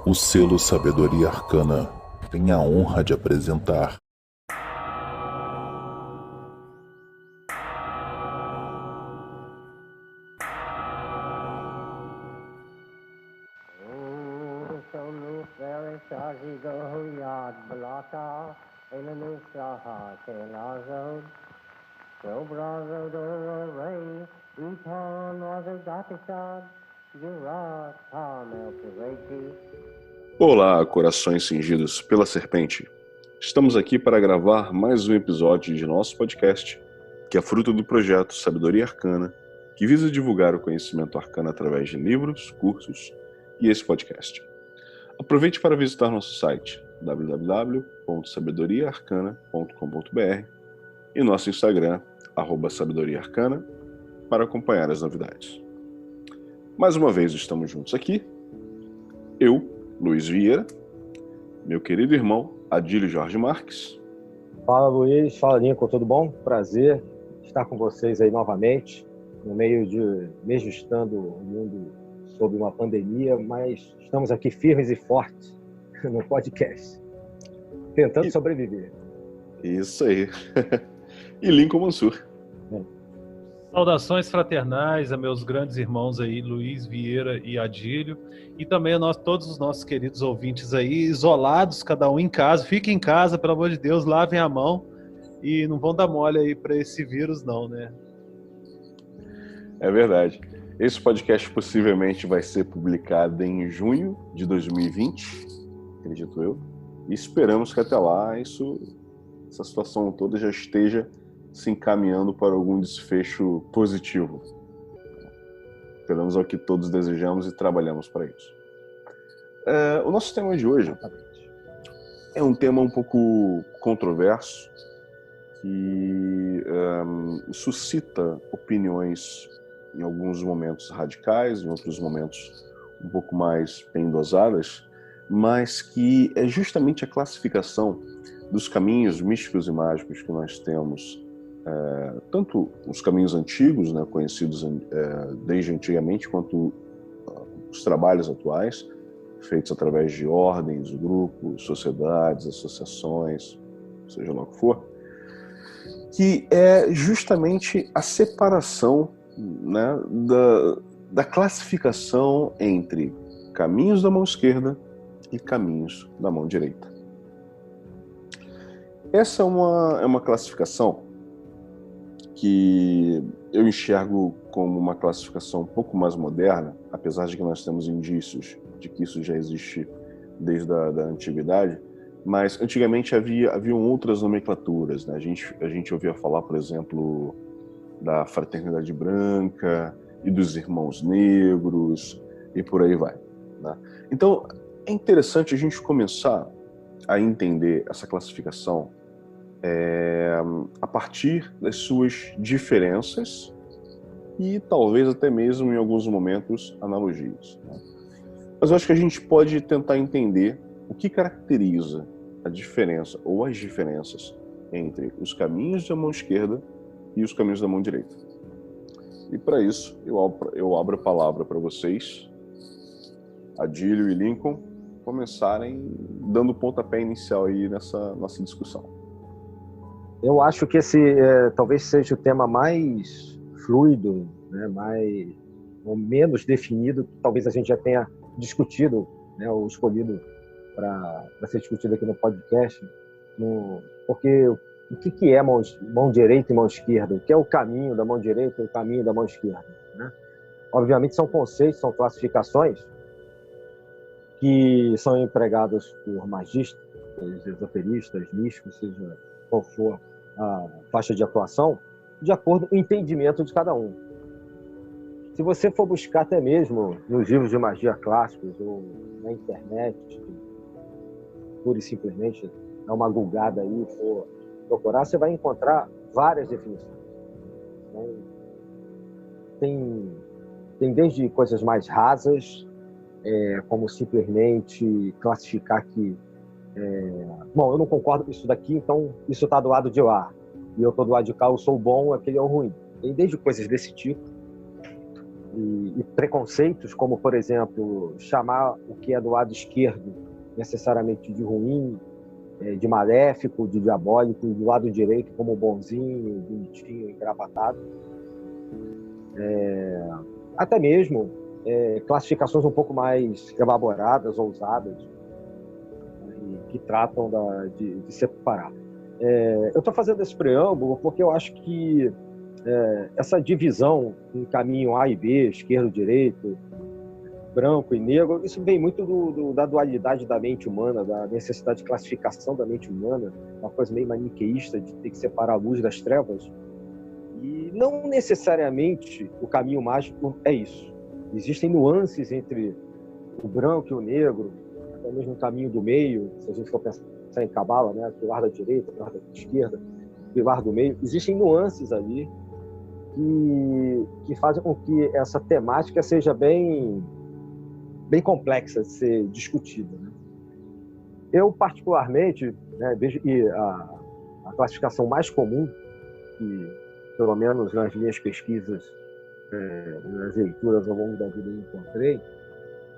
O selo Sabedoria Arcana tem a honra de apresentar Olá, corações cingidos pela serpente. Estamos aqui para gravar mais um episódio de nosso podcast, que é fruto do projeto Sabedoria Arcana, que visa divulgar o conhecimento arcano através de livros, cursos e esse podcast. Aproveite para visitar nosso site www.sabedoriaarcana.com.br e nosso Instagram, @sabedoriaarcana, para acompanhar as novidades. Mais uma vez estamos juntos aqui, eu, Luiz Vieira, meu querido irmão Adílio Jorge Marques. Fala, Luiz. Fala, Lincoln. Tudo bom? Prazer estar com vocês aí novamente, no meio de, mesmo estando o mundo sob uma pandemia, mas estamos aqui firmes e fortes no podcast, tentando sobreviver. Isso aí. E Lincoln Mansur. Saudações fraternais a meus grandes irmãos aí, Luiz Vieira e Adílio, e também a todos os nossos queridos ouvintes aí, isolados, cada um em casa. Fiquem em casa, pelo amor de Deus, lavem a mão e não vão dar mole aí para esse vírus não, né? É verdade. Esse podcast possivelmente vai ser publicado em junho de 2020, acredito eu, e esperamos que até lá essa situação toda já esteja se encaminhando para algum desfecho positivo. Pelo menos é o que todos desejamos e trabalhamos para isso. O nosso tema de hoje é um tema um pouco controverso, que suscita opiniões em alguns momentos radicais, em outros momentos um pouco mais bem dosadas, mas que é justamente a classificação dos caminhos místicos e mágicos que nós temos, tanto os caminhos antigos, né, conhecidos desde antigamente, quanto os trabalhos atuais, feitos através de ordens, grupos, sociedades, associações, seja lá o que for, que é justamente a separação, né, da classificação entre caminhos da mão esquerda e caminhos da mão direita. Essa é uma classificação que eu enxergo como uma classificação um pouco mais moderna, apesar de que nós temos indícios de que isso já existe desde a antiguidade, mas antigamente haviam outras nomenclaturas, né? A gente ouvia falar, por exemplo, da fraternidade branca e dos irmãos negros e por aí vai, né? Então é interessante a gente começar a entender essa classificação a partir das suas diferenças e talvez até mesmo em alguns momentos analogias, né? Mas eu acho que a gente pode tentar entender o que caracteriza a diferença ou as diferenças entre os caminhos da mão esquerda e os caminhos da mão direita. E para isso eu abro a palavra para vocês, Adílio e Lincoln, começarem dando o pontapé inicial aí nessa nossa discussão. Eu acho que esse talvez seja o tema mais fluido, né, ou menos definido, que talvez a gente já tenha discutido, né, ou escolhido para ser discutido aqui no podcast, porque o que é mão direita e mão esquerda? O que é o caminho da mão direita e o caminho da mão esquerda, né? Obviamente são conceitos, são classificações que são empregadas por magistas, esoteristas, místicos, seja qual for a faixa de atuação, de acordo com o entendimento de cada um. Se você for buscar até mesmo nos livros de magia clássicos ou na internet, pura e simplesmente dar uma googada aí, for procurar, você vai encontrar várias definições. Então, tem desde coisas mais rasas, como simplesmente classificar que bom, eu não concordo com isso daqui, então isso está do lado de lá. E eu estou do lado de cá, eu sou bom, aquele é o ruim. Tem desde coisas desse tipo, e preconceitos, como, por exemplo, chamar o que é do lado esquerdo necessariamente de ruim, de maléfico, de diabólico, e do lado direito como bonzinho, bonitinho, engravatado. Até mesmo classificações um pouco mais elaboradas, ousadas, que tratam de separar. Eu estou fazendo esse preâmbulo porque eu acho que essa divisão em caminho A e B, esquerdo, direito, branco e negro, isso vem muito da dualidade da mente humana, da necessidade de classificação da mente humana, uma coisa meio maniqueísta de ter que separar a luz das trevas. E não necessariamente o caminho mágico é isso. Existem nuances entre o branco e o negro, até mesmo o caminho do meio, se a gente for pensar em Cabala, né? Pilar da direita, pilar da esquerda, pilar do meio. Existem nuances ali que fazem com que essa temática seja bem complexa de ser discutida, né? Eu, particularmente, né, vejo que a classificação mais comum, que, pelo menos nas minhas pesquisas, nas leituras ao longo da vida eu encontrei,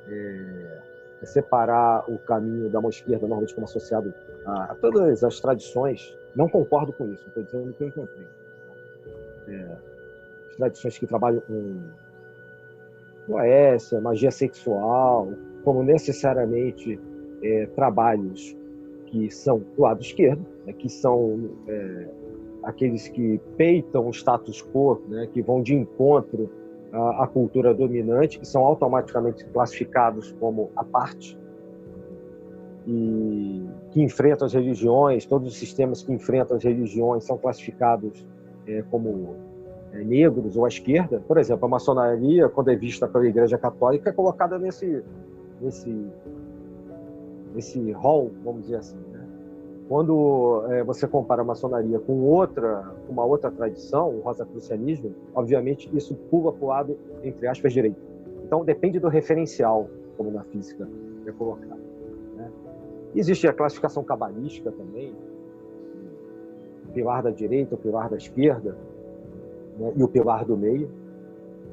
é separar o caminho da mão esquerda, normalmente como associado a todas as tradições. Não concordo com isso, estou dizendo o que eu encontrei. As tradições que trabalham com poesia, magia sexual, como necessariamente trabalhos que são do lado esquerdo, né, que são aqueles que peitam o status quo, né, que vão de encontro à cultura dominante, que são automaticamente classificados como à parte, e que enfrentam as religiões, todos os sistemas que enfrentam as religiões são classificados como negros ou à esquerda. Por exemplo, a maçonaria, quando é vista pela Igreja Católica, é colocada nesse rol, vamos dizer assim, né? Quando você compara a maçonaria com uma outra tradição, o rosacrucianismo, obviamente isso pula para o lado, entre aspas, direito. Então depende do referencial, como na física é colocado, né? Existe a classificação cabalística também, o pilar da direita, o pilar da esquerda, né, e o pilar do meio,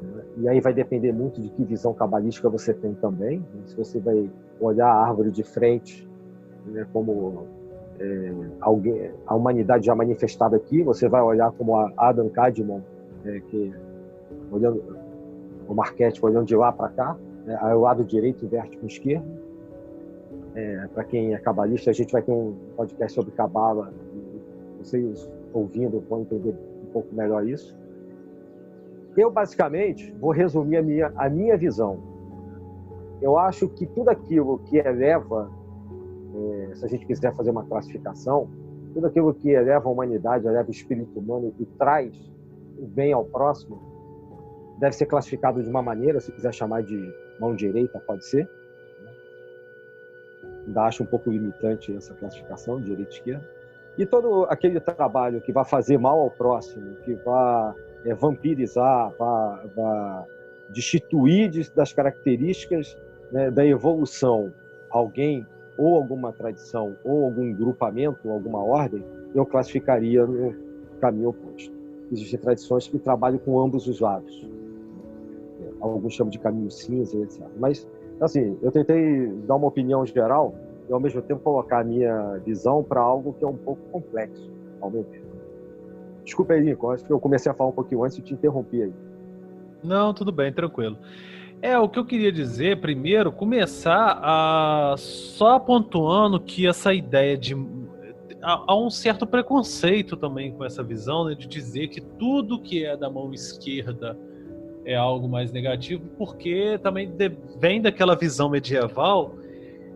né? E aí vai depender muito de que visão cabalística você tem também, né? Se você vai olhar a árvore de frente, né, como a humanidade já manifestada aqui, você vai olhar como a Adam Kadmon, que olhando o arquétipo olhando de lá para cá, né, aí o lado direito inverte com o esquerdo. Para quem é cabalista, a gente vai ter um podcast sobre cabala, vocês ouvindo vão entender um pouco melhor isso. Eu basicamente vou resumir a minha visão. Eu acho que tudo aquilo que eleva, se a gente quiser fazer uma classificação, tudo aquilo que eleva a humanidade, eleva o espírito humano e traz o bem ao próximo, deve ser classificado de uma maneira, se quiser chamar de mão direita, pode ser. Ainda acho um pouco limitante essa classificação, direita e esquerda. E todo aquele trabalho que vai fazer mal ao próximo, que vai vampirizar, vai destituir das características, né, da evolução alguém ou alguma tradição ou algum grupamento, alguma ordem, eu classificaria no caminho oposto. Existem tradições que trabalham com ambos os lados. Alguns chamam de caminho cinza, etc. Mas, assim, eu tentei dar uma opinião geral e, ao mesmo tempo, colocar a minha visão para algo que é um pouco complexo, ao meu ver. Desculpa aí, Lincoln, acho que eu comecei a falar um pouquinho antes e te interrompi aí. Não, tudo bem, tranquilo. O que eu queria dizer, primeiro, começar só pontuando que essa ideia de... Há um certo preconceito também com essa visão, né, de dizer que tudo que é da mão esquerda é algo mais negativo, porque também vem daquela visão medieval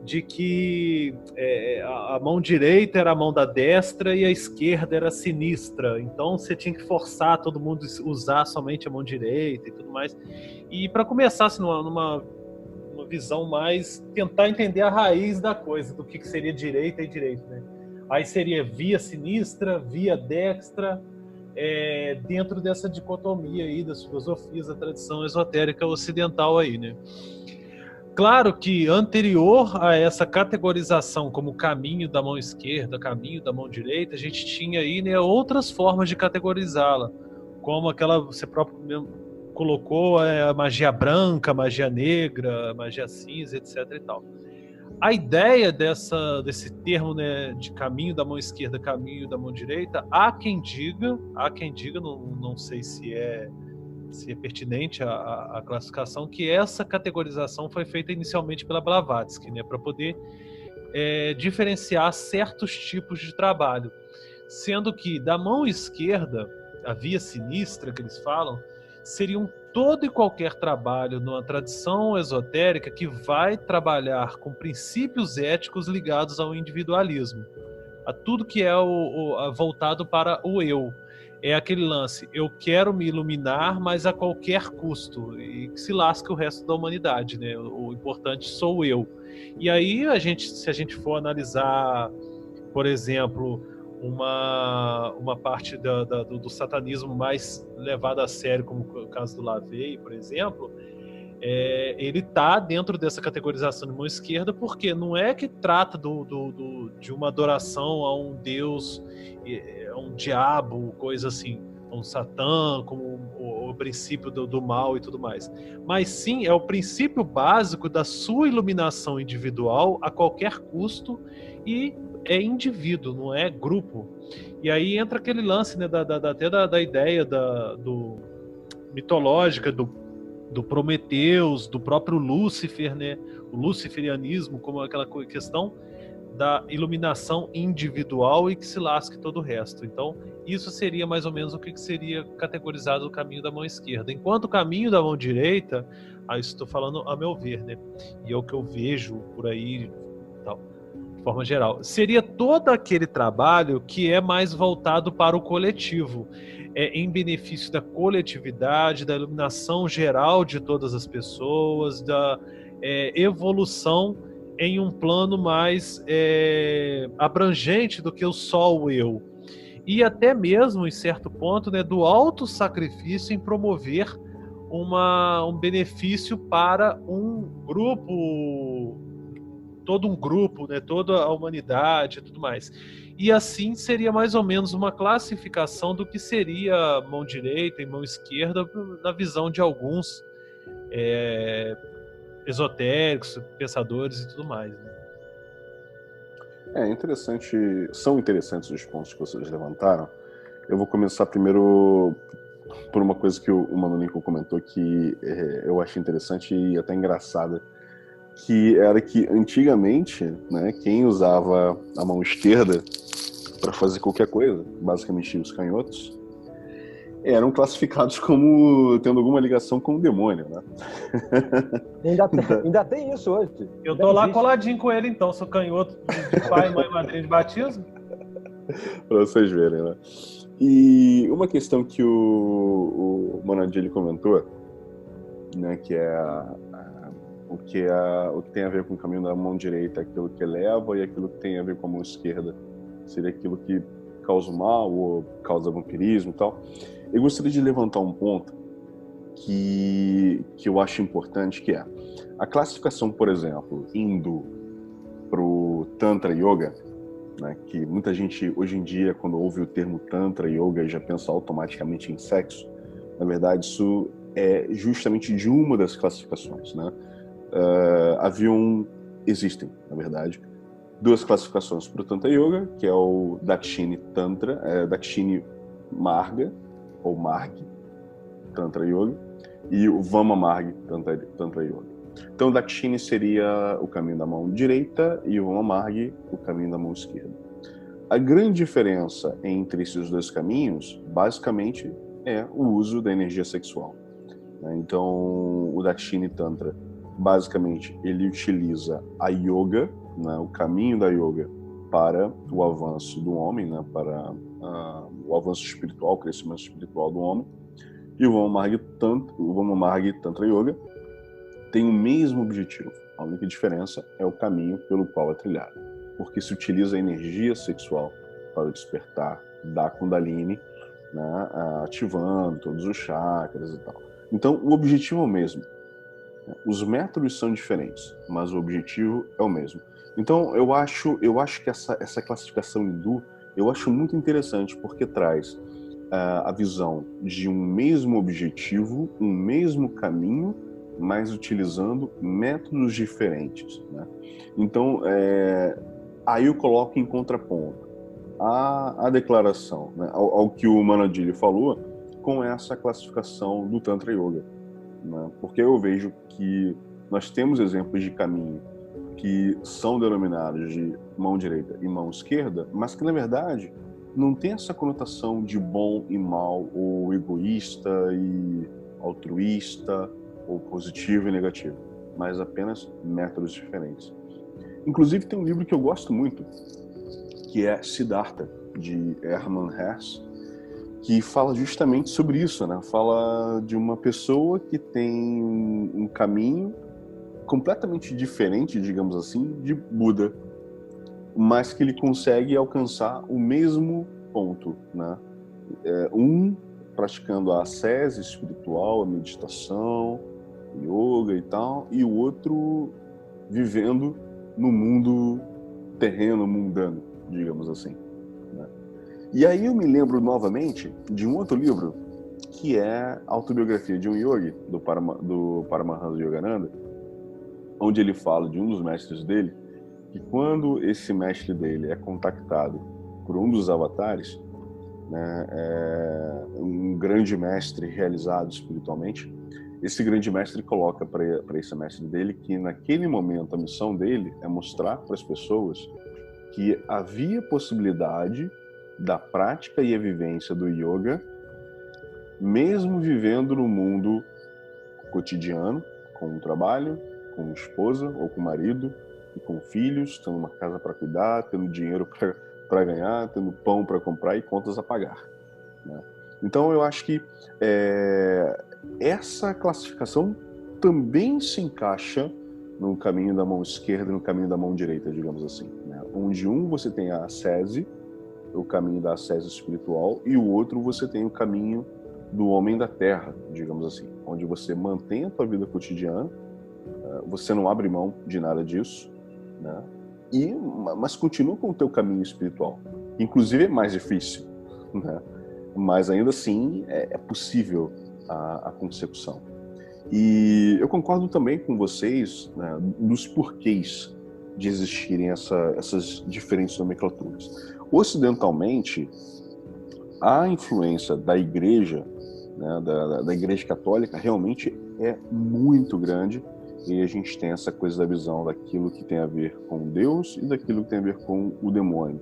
de que a mão direita era a mão da destra e a esquerda era sinistra. Então você tinha que forçar todo mundo a usar somente a mão direita e tudo mais. E para começar assim, numa visão mais... tentar entender a raiz da coisa, do que seria direita e direita, né? Aí seria via sinistra, via dextra, dentro dessa dicotomia aí das filosofias da tradição esotérica ocidental aí, né? Claro que anterior a essa categorização como caminho da mão esquerda, caminho da mão direita, a gente tinha aí, né, outras formas de categorizá-la, como aquela, você próprio mesmo colocou a magia branca, magia negra, magia cinza, etc. e tal. A ideia desse termo, né, de caminho da mão esquerda, caminho da mão direita, há quem diga, não sei se é pertinente a classificação, que essa categorização foi feita inicialmente pela Blavatsky, né, para poder diferenciar certos tipos de trabalho, sendo que da mão esquerda, a via sinistra que eles falam, seriam todo e qualquer trabalho numa tradição esotérica que vai trabalhar com princípios éticos ligados ao individualismo, a tudo que é voltado para o eu. É aquele lance, eu quero me iluminar, mas a qualquer custo, e que se lasque o resto da humanidade, né? O importante sou eu. E aí, se a gente for analisar, por exemplo, uma parte do satanismo mais levado a sério, como o caso do LaVey, por exemplo, ele está dentro dessa categorização de mão esquerda, porque não é que trata de uma adoração a um deus, a um diabo, coisa assim, a um satã, como o princípio do mal e tudo mais, mas sim é o princípio básico da sua iluminação individual a qualquer custo, e é indivíduo, não é grupo. E aí entra aquele lance, né, até da ideia mitológica do Prometeus, do próprio Lúcifer, né, o luciferianismo, como aquela questão da iluminação individual e que se lasque todo o resto. Então, isso seria mais ou menos o que seria categorizado o caminho da mão esquerda. Enquanto o caminho da mão direita, isso estou falando a meu ver, né, e é o que eu vejo por aí, tal, de forma geral, seria todo aquele trabalho que é mais voltado para o coletivo, em benefício da coletividade, da iluminação geral de todas as pessoas, da evolução em um plano mais abrangente do que só o eu. E até mesmo, em certo ponto, né, do autossacrifício em promover um benefício para um grupo, todo um grupo, né, toda a humanidade e tudo mais. E assim seria mais ou menos uma classificação do que seria mão direita e mão esquerda na visão de alguns esotéricos, pensadores e tudo mais, né? Interessante, são interessantes os pontos que vocês levantaram. Eu vou começar primeiro por uma coisa que o Mano Lincoln comentou que eu achei interessante e até engraçada, que era que antigamente, né, quem usava a mão esquerda para fazer qualquer coisa, basicamente os canhotos, eram classificados como tendo alguma ligação com o demônio, né? Ainda tem isso hoje. Eu tô lá coladinho com ele, então, sou canhoto de pai, mãe, madrinha de batismo. Para vocês verem, né? E uma questão que o Monadilli comentou, né, que é o que tem a ver com o caminho da mão direita, aquilo que eleva, e aquilo que tem a ver com a mão esquerda seria aquilo que causa o mal ou causa vampirismo e tal. Eu gostaria de levantar um ponto que eu acho importante, que é a classificação, por exemplo, indo pro Tantra Yoga, né, que muita gente hoje em dia, quando ouve o termo Tantra Yoga, já pensa automaticamente em sexo. Na verdade, isso é justamente de uma das classificações, né? Existem, na verdade, duas classificações para o Tantra Yoga, que é o Dakshini Tantra, Dakshini Marga, ou Marg, Tantra Yoga, e o Vama Marg, Tantra Yoga. Então, o Dakshini seria o caminho da mão direita e o Vama Marg, o caminho da mão esquerda. A grande diferença entre esses dois caminhos, basicamente, é o uso da energia sexual. Então, o Dakshini Tantra, basicamente, ele utiliza a yoga, né, o caminho da yoga, para o avanço do homem, né, para o avanço espiritual, o crescimento espiritual do homem. E o Vama Marg Tantra Yoga tem o mesmo objetivo. A única diferença é o caminho pelo qual é trilhado, porque se utiliza a energia sexual para o despertar da Kundalini, né, ativando todos os chakras e tal. Então, o objetivo é o mesmo. Os métodos são diferentes, mas o objetivo é o mesmo. Então, eu acho que essa classificação hindu, eu acho muito interessante, porque traz a visão de um mesmo objetivo, um mesmo caminho, mas utilizando métodos diferentes, né? Então, aí eu coloco em contraponto a declaração, né, ao que o Manandili falou, com essa classificação do Tantra Yoga, né? Porque eu vejo que nós temos exemplos de caminho que são denominados de mão direita e mão esquerda, mas que, na verdade, não tem essa conotação de bom e mal, ou egoísta e altruísta, ou positivo e negativo, mas apenas métodos diferentes. Inclusive, tem um livro que eu gosto muito, que é Siddhartha, de Hermann Hesse, que fala justamente sobre isso, né? Fala de uma pessoa que tem um caminho completamente diferente, digamos assim, de Buda, mas que ele consegue alcançar o mesmo ponto, né? Um praticando a ascese espiritual, a meditação, yoga e tal, e o outro vivendo no mundo terreno, mundano, digamos assim, né? E aí eu me lembro novamente de um outro livro, que é a Autobiografia de um Yogi, do Paramahansa Yogananda, onde ele fala de um dos mestres dele, que quando esse mestre dele é contactado por um dos avatares, né, um grande mestre realizado espiritualmente, esse grande mestre coloca para esse mestre dele que naquele momento a missão dele é mostrar para as pessoas que havia possibilidade da prática e a vivência do yoga, mesmo vivendo no mundo cotidiano, com um trabalho, com esposa ou com marido, e com filhos, tendo uma casa para cuidar, tendo dinheiro para ganhar, tendo pão para comprar e contas a pagar, né? Então eu acho que essa classificação também se encaixa no caminho da mão esquerda e no caminho da mão direita, digamos assim, né? Onde você tem a ascese, o caminho da ascese espiritual, e o outro você tem o caminho do homem da terra, digamos assim, onde você mantém a tua vida cotidiana, você não abre mão de nada disso, né? Mas continua com o teu caminho espiritual. Inclusive é mais difícil, né? Mas ainda assim é possível a consecução. E eu concordo também com vocês, né, dos porquês de existirem essas diferentes nomenclaturas. Ocidentalmente, a influência da Igreja, né, da Igreja Católica, realmente é muito grande, e a gente tem essa coisa da visão daquilo que tem a ver com Deus e daquilo que tem a ver com o demônio.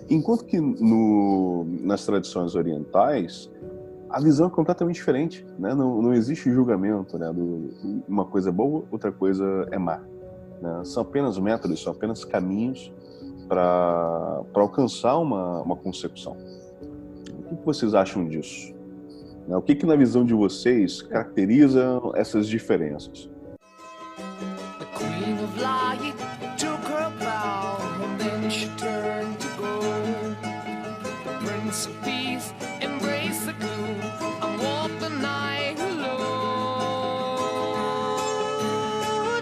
Enquanto que nas tradições orientais, a visão é completamente diferente, né? Não existe julgamento, né? Uma coisa é boa, outra coisa é má, né? São apenas métodos, são apenas caminhos para alcançar uma consecução. O que vocês acham disso? O que na visão de vocês caracteriza essas diferenças? The Queen of Light took her bow and then she turned to go. The Prince of Peace embraced the gloom and walked the night alone.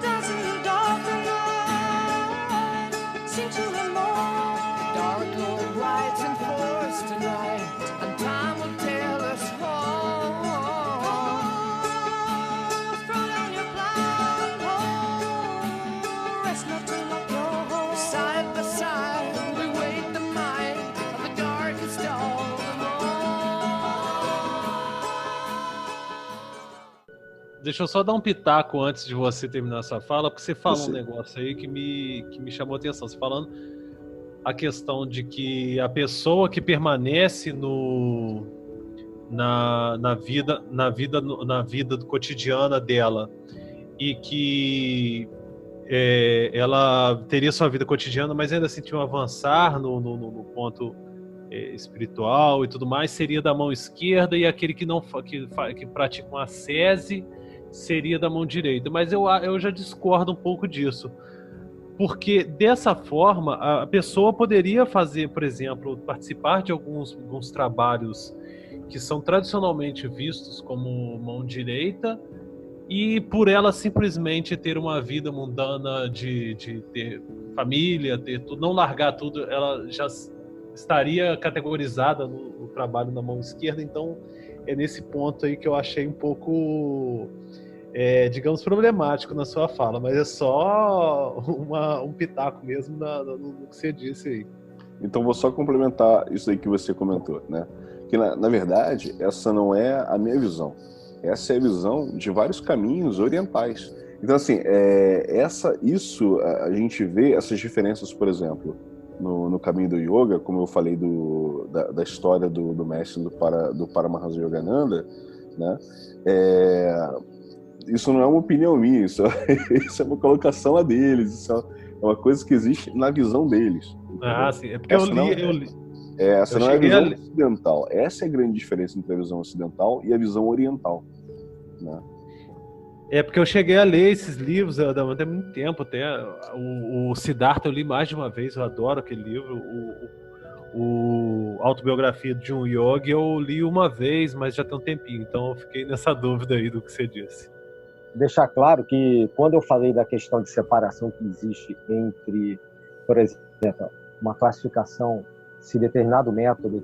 Dancing in the dark night, sing to him more. The Dark Lord rides in force tonight, and time will tell us all. Throw down your blindfold, rest not to lock your home. Side by side, we wait the night of the darkest all Deixa eu só dar um pitaco antes de você terminar essa fala, porque você falou um negócio aí que me chamou a atenção. Você falando a questão de que a pessoa que permanece na vida cotidiana dela e que ela teria sua vida cotidiana, mas ainda assim tinha um avançar no ponto espiritual e tudo mais, seria da mão esquerda, e aquele que pratica uma ascese seria da mão direita. Mas eu já discordo um pouco disso, porque dessa forma a pessoa poderia fazer, por exemplo, participar de alguns trabalhos que são tradicionalmente vistos como mão direita, e por ela simplesmente ter uma vida mundana de ter família, ter tudo, não largar tudo, ela já estaria categorizada trabalho na mão esquerda, então é nesse ponto aí que eu achei um pouco, digamos, problemático na sua fala, mas é só um pitaco mesmo no que você disse aí. Então vou só complementar isso aí que você comentou, né? Que na verdade essa não é a minha visão. Essa é a visão de vários caminhos orientais. Então assim, a gente vê essas diferenças, por exemplo, no caminho do yoga, como eu falei da história do mestre do Paramahansa Yogananda, né? Isso não é uma opinião minha, isso é uma colocação a deles, isso é uma coisa que existe na visão deles. Entendeu? Ah, sim, é porque eu li. Essa não é a visão ocidental. Essa é a grande diferença entre a visão ocidental e a visão oriental, né? É porque eu cheguei a ler esses livros até muito tempo, até o Siddhartha eu li mais de uma vez, eu adoro aquele livro, o Autobiografia de um Yogi eu li uma vez, mas já tem um tempinho, então eu fiquei nessa dúvida aí do que você disse. Deixar claro que quando eu falei da questão de separação que existe entre, por exemplo, uma classificação, se determinado método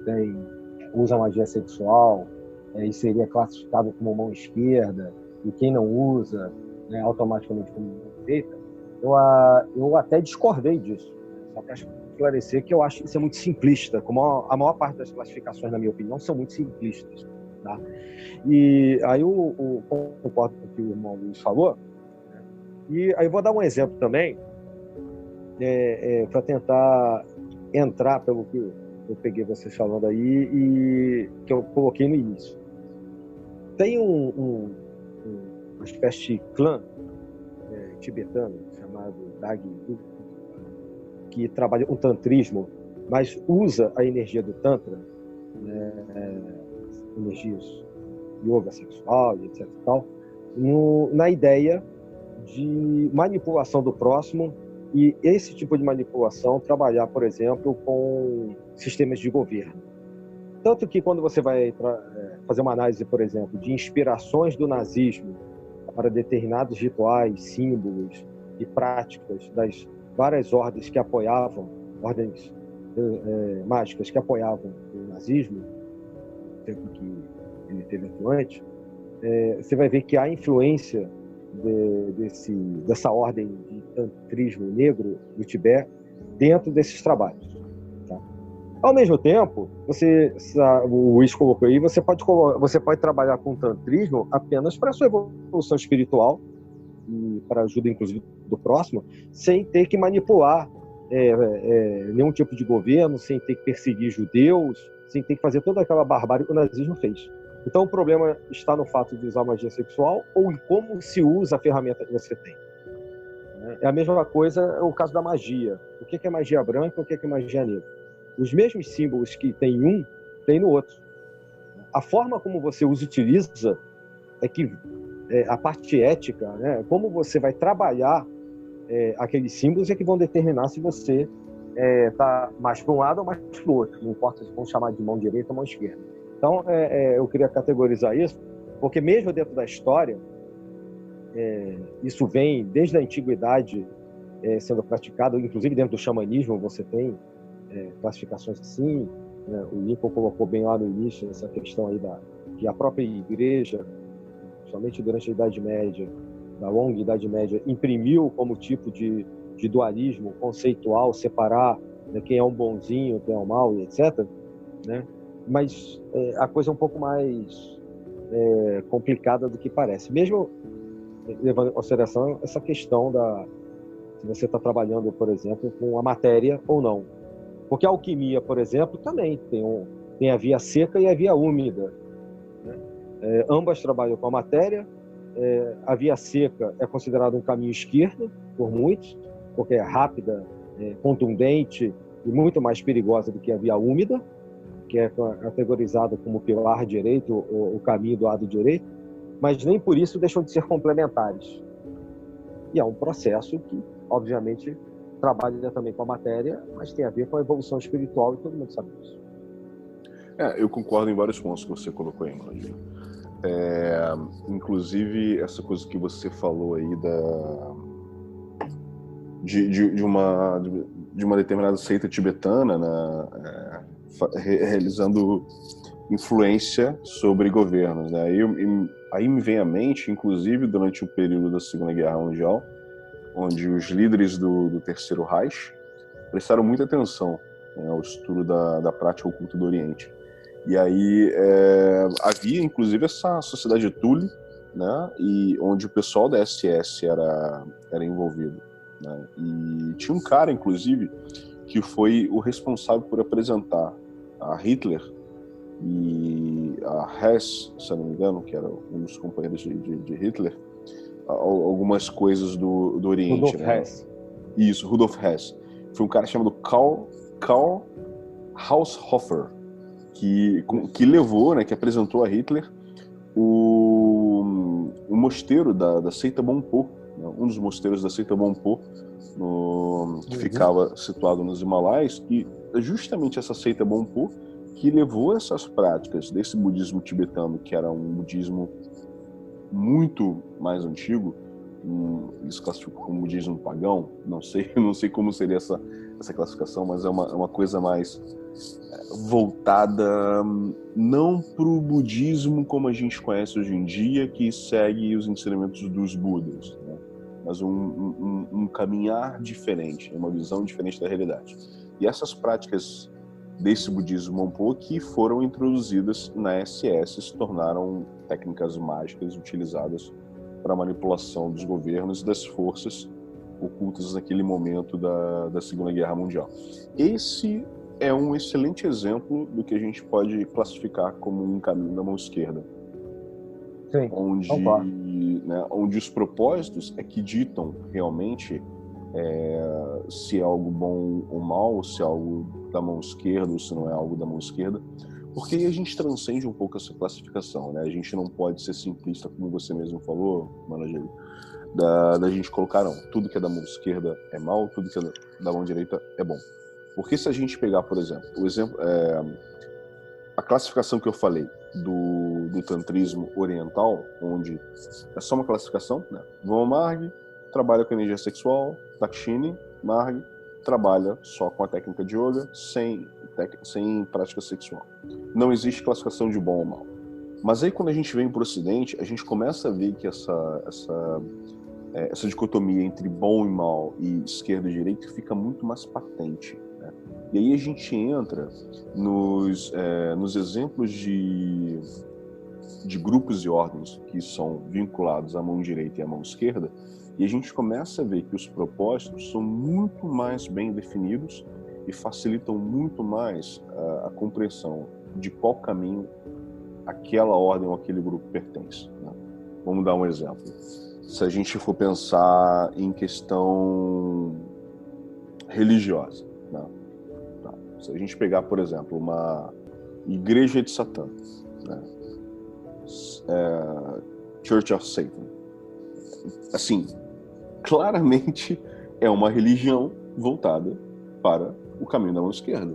usa magia sexual, e seria classificado como mão esquerda, e quem não usa, né, automaticamente como mão direita, eu até discordei disso. Só para esclarecer que eu acho que isso é muito simplista, como a maior parte das classificações, na minha opinião, são muito simplistas. Tá? E aí eu concordo com o que o irmão Luiz falou, né? E aí eu vou dar um exemplo também, para tentar entrar pelo que eu peguei vocês falando aí e que eu coloquei no início. Tem uma espécie de clã tibetano chamado Dag, que trabalha com tantrismo, mas usa a energia do tantra, energias yoga sexual, etc. e tal, na ideia de manipulação do próximo, e esse tipo de manipulação trabalhar, por exemplo, com sistemas de governo. Tanto que quando você vai fazer uma análise, por exemplo, de inspirações do nazismo para determinados rituais, símbolos e práticas das várias ordens que apoiavam, ordens mágicas que apoiavam o nazismo, no tempo que ele teve atuante, você vai ver que há influência dessa ordem de tantrismo negro do Tibete dentro desses trabalhos. Tá? Ao mesmo tempo, o Luiz colocou aí, você pode trabalhar com tantrismo apenas para a sua evolução espiritual e para a ajuda, inclusive, do próximo, sem ter que manipular nenhum tipo de governo, sem ter que perseguir judeus, sem ter que fazer toda aquela barbárie que o nazismo fez. Então, o problema está no fato de usar magia sexual ou em como se usa a ferramenta que você tem. É a mesma coisa o caso da magia. O que é magia branca e o que é magia negra? Os mesmos símbolos que tem um, tem no outro. A forma como você os utiliza é que a parte ética, né, como você vai trabalhar aqueles símbolos é que vão determinar se você está mais para um lado ou mais para o outro. Não importa se vão chamar de mão direita ou mão esquerda. Então, eu queria categorizar isso, porque mesmo dentro da história, isso vem desde a antiguidade sendo praticado, inclusive dentro do xamanismo você tem classificações assim, né? O Lincoln colocou bem lá no início essa questão aí que a própria igreja, somente durante a Idade Média, da longa Idade Média, imprimiu como tipo de dualismo conceitual, separar, né, quem é um bonzinho, quem é um mau, etc., né? Mas a coisa é um pouco mais complicada do que parece. Mesmo levando em consideração essa questão se você está trabalhando, por exemplo, com a matéria ou não. Porque a alquimia, por exemplo, também tem a via seca e a via úmida, né? Ambas trabalham com a matéria. A via seca é considerada um caminho esquerdo por muitos, porque é rápida, contundente e muito mais perigosa do que a via úmida, que é categorizado como pilar direito, o caminho do lado direito, mas nem por isso deixam de ser complementares. E é um processo que, obviamente, trabalha também com a matéria, mas tem a ver com a evolução espiritual, e todo mundo sabe disso. Eu concordo em vários pontos que você colocou aí, Mano. Inclusive, essa coisa que você falou aí de uma determinada seita tibetana, né, realizando influência sobre governos, né? Aí me vem à mente, inclusive, durante o período da Segunda Guerra Mundial, onde os líderes do Terceiro Reich prestaram muita atenção, né, ao estudo da prática oculta do Oriente. E aí havia, inclusive, essa sociedade Thule, né, e onde o pessoal da SS era envolvido, né? E tinha um cara, inclusive, que foi o responsável por apresentar a Hitler e a Hess, se eu não me engano, que era um dos companheiros de Hitler, algumas coisas do Oriente. Rudolf né? Hess. Isso, Rudolf Hess. Foi um cara chamado Karl Haushofer, que levou, né, que apresentou a Hitler o mosteiro da seita Bonpo, né, um dos mosteiros da seita Bonpo, que ficava situado nos Himalaias, e justamente essa seita Bonpo que levou essas práticas desse budismo tibetano, que era um budismo muito mais antigo, eles classificam como budismo pagão, não sei como seria essa classificação, mas é uma coisa mais voltada não para o budismo como a gente conhece hoje em dia, que segue os ensinamentos dos Budas, né? Mas um caminhar diferente, uma visão diferente da realidade. E essas práticas desse budismo Bonpo que foram introduzidas na SS se tornaram técnicas mágicas utilizadas para a manipulação dos governos e das forças ocultas naquele momento da Segunda Guerra Mundial. Esse é um excelente exemplo do que a gente pode classificar como um caminho da mão esquerda. Sim, onde os propósitos é que ditam realmente se é algo bom ou mal, se é algo da mão esquerda ou se não é algo da mão esquerda, porque aí a gente transcende um pouco essa classificação, né? A gente não pode ser simplista, como você mesmo falou, Manageli, da gente colocar, não, tudo que é da mão esquerda é mal, tudo que é da mão direita é bom. Porque se a gente pegar, por exemplo, a classificação que eu falei do tantrismo oriental, onde é só uma classificação, né? Vama Marg trabalha com energia sexual, Dakshini Marg trabalha só com a técnica de yoga, sem prática sexual. Não existe classificação de bom ou mal. Mas aí quando a gente vem para o Ocidente, a gente começa a ver que essa dicotomia entre bom e mal e esquerda e direita fica muito mais patente, né? E aí a gente entra nos exemplos de grupos e ordens que são vinculados à mão direita e à mão esquerda, e a gente começa a ver que os propósitos são muito mais bem definidos e facilitam muito mais a compreensão de qual caminho aquela ordem ou aquele grupo pertence, né? Vamos dar um exemplo. Se a gente for pensar em questão religiosa, né? Tá. Se a gente pegar, por exemplo, uma igreja de Satã, né? Church of Satan, assim, claramente é uma religião voltada para o caminho da mão esquerda,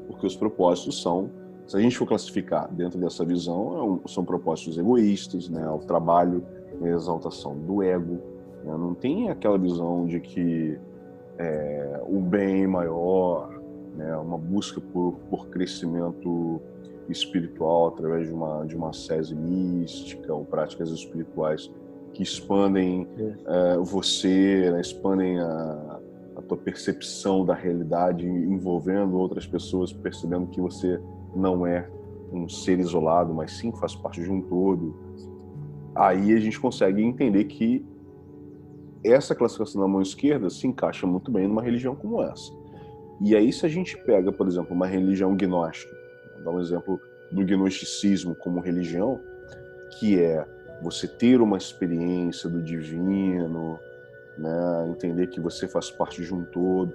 porque os propósitos são, se a gente for classificar dentro dessa visão, são propósitos egoístas, né? O trabalho e a exaltação do ego, né? Não tem aquela visão de que o bem maior, né? Uma busca por crescimento espiritual através de uma ascese mística ou práticas espirituais que expandem você, né? Expandem a tua percepção da realidade, envolvendo outras pessoas, percebendo que você não é um ser isolado, mas sim faz parte de um todo. Aí a gente consegue entender que essa classificação da mão esquerda se encaixa muito bem numa religião como essa. E aí, se a gente pega, por exemplo, uma religião gnóstica, dá um exemplo do gnosticismo como religião, que é você ter uma experiência do divino, né, entender que você faz parte de um todo,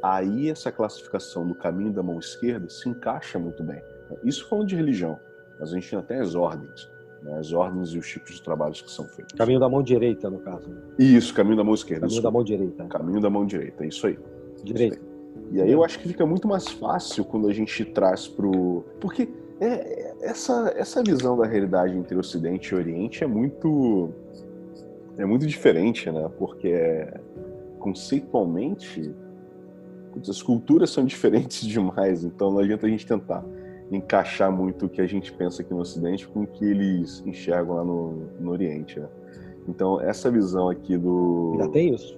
aí essa classificação do caminho da mão esquerda se encaixa muito bem. Isso falando de religião, mas a gente tem até as ordens, né, as ordens e os tipos de trabalhos que são feitos. Caminho da mão direita, no caso. Isso, caminho da mão esquerda. Caminho da mão direita. Caminho da mão direita, isso aí. Direita. Isso aí. E aí eu acho que fica muito mais fácil quando a gente traz pro... Porque essa visão da realidade entre Ocidente e Oriente é muito diferente, né? Porque conceitualmente, as culturas são diferentes demais, então não adianta a gente tentar encaixar muito o que a gente pensa aqui no Ocidente com o que eles enxergam lá no Oriente, né? Então, essa visão aqui do... Ainda tem isso?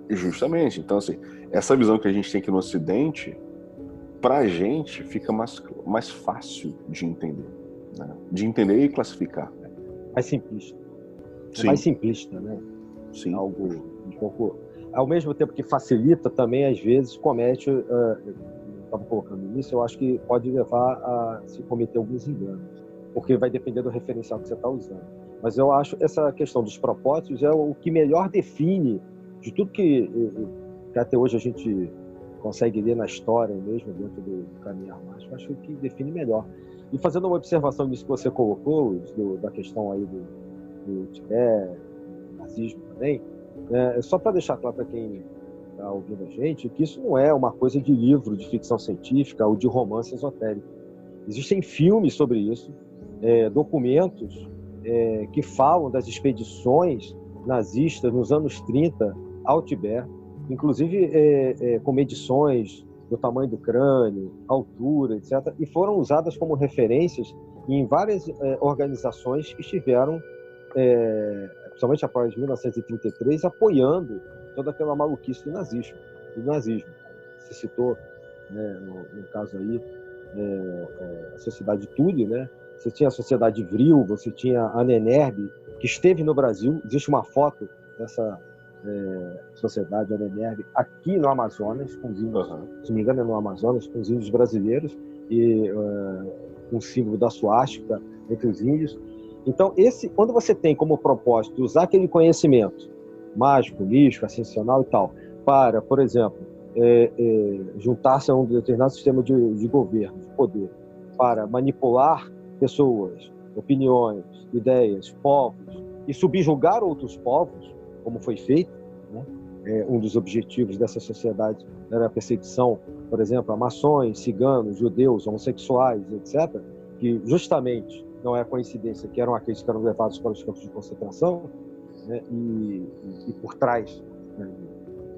Justamente. Então, assim, essa visão que a gente tem aqui no Ocidente, pra gente, fica mais fácil de entender, né? De entender e classificar. Mais simplista. Sim. Mais simplista, né? Sim. Algo um pouco... Ao mesmo tempo que facilita, também, às vezes, comete... estava colocando nisso, eu acho que pode levar a se cometer alguns enganos, porque vai depender do referencial que você está usando. Mas eu acho essa questão dos propósitos é o que melhor define de tudo que até hoje a gente consegue ler na história mesmo, dentro do caminhar mágico. Eu acho que o que define melhor. E fazendo uma observação nisso que você colocou, da questão aí do Tibete, do nazismo também, só para deixar claro para quem está ouvindo a gente, que isso não é uma coisa de livro de ficção científica ou de romance esotérico. Existem filmes sobre isso, documentos que falam das expedições nazistas nos anos 30 ao Tibete, inclusive com medições do tamanho do crânio, altura, etc., e foram usadas como referências em várias organizações que estiveram, principalmente após 1933, apoiando toda aquela maluquice do nazismo. Você citou, né, no caso aí, a Sociedade Thule, né? Você tinha a Sociedade Vril, você tinha a Nenerbe, que esteve no Brasil. Existe uma foto dessa Sociedade Nenerbe aqui no Amazonas, com os índios, se não me engano é no Amazonas, com os índios brasileiros, e um símbolo da suástica entre os índios. Então, quando você tem como propósito usar aquele conhecimento mágico, místico, ascensional e tal, para, por exemplo, juntar-se a um determinado sistema de governo, de poder, para manipular pessoas, opiniões, ideias, povos, e subjugar outros povos, como foi feito, né? Um dos objetivos dessa sociedade era a perseguição, por exemplo, a maçons, ciganos, judeus, homossexuais, etc., que justamente não é coincidência que eram aqueles que eram levados para os campos de concentração, né? E por trás, né,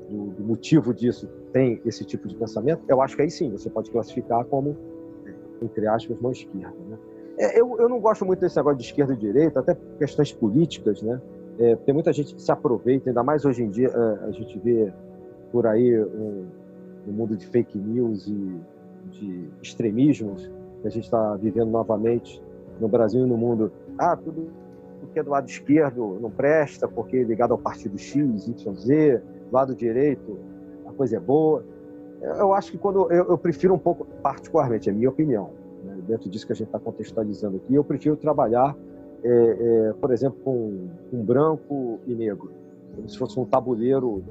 do motivo disso tem esse tipo de pensamento. Eu acho que aí sim você pode classificar como, entre aspas, mão esquerda, né? Eu não gosto muito desse negócio de esquerda e direita, até por questões políticas, né? Tem muita gente que se aproveita, ainda mais hoje em dia a gente vê por aí um mundo de fake news e de extremismos que a gente está vivendo novamente no Brasil e no mundo. Tudo que é do lado esquerdo não presta, porque é ligado ao partido X, Y, Z, do lado direito a coisa é boa. Eu acho que eu prefiro um pouco, particularmente, é a minha opinião, né, dentro disso que a gente está contextualizando aqui, eu prefiro trabalhar, por exemplo, com branco e negro, como se fosse um tabuleiro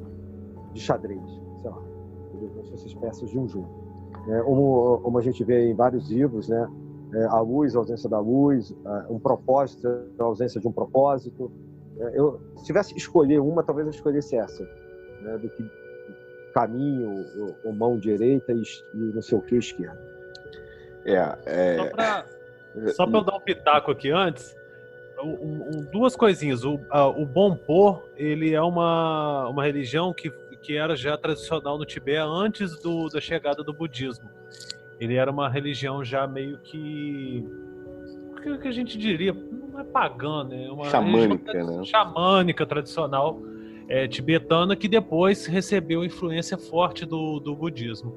de xadrez, sei lá, como se fossem peças de um jogo. Como a gente vê em vários livros, né, a luz, a ausência da luz, um propósito, a ausência de um propósito. Se tivesse que escolher uma, talvez eu escolhesse essa, né, do que caminho, ou mão direita e não sei o que, esquerda. Só para eu dar um pitaco aqui antes, duas coisinhas. O Bonpo, ele é uma religião que era já tradicional no Tibete antes da chegada do budismo. Ele era uma religião já meio que... o que a gente diria? Não é pagã, né? Uma xamânica, né? Xamânica, tradicional, tibetana, que depois recebeu influência forte do budismo.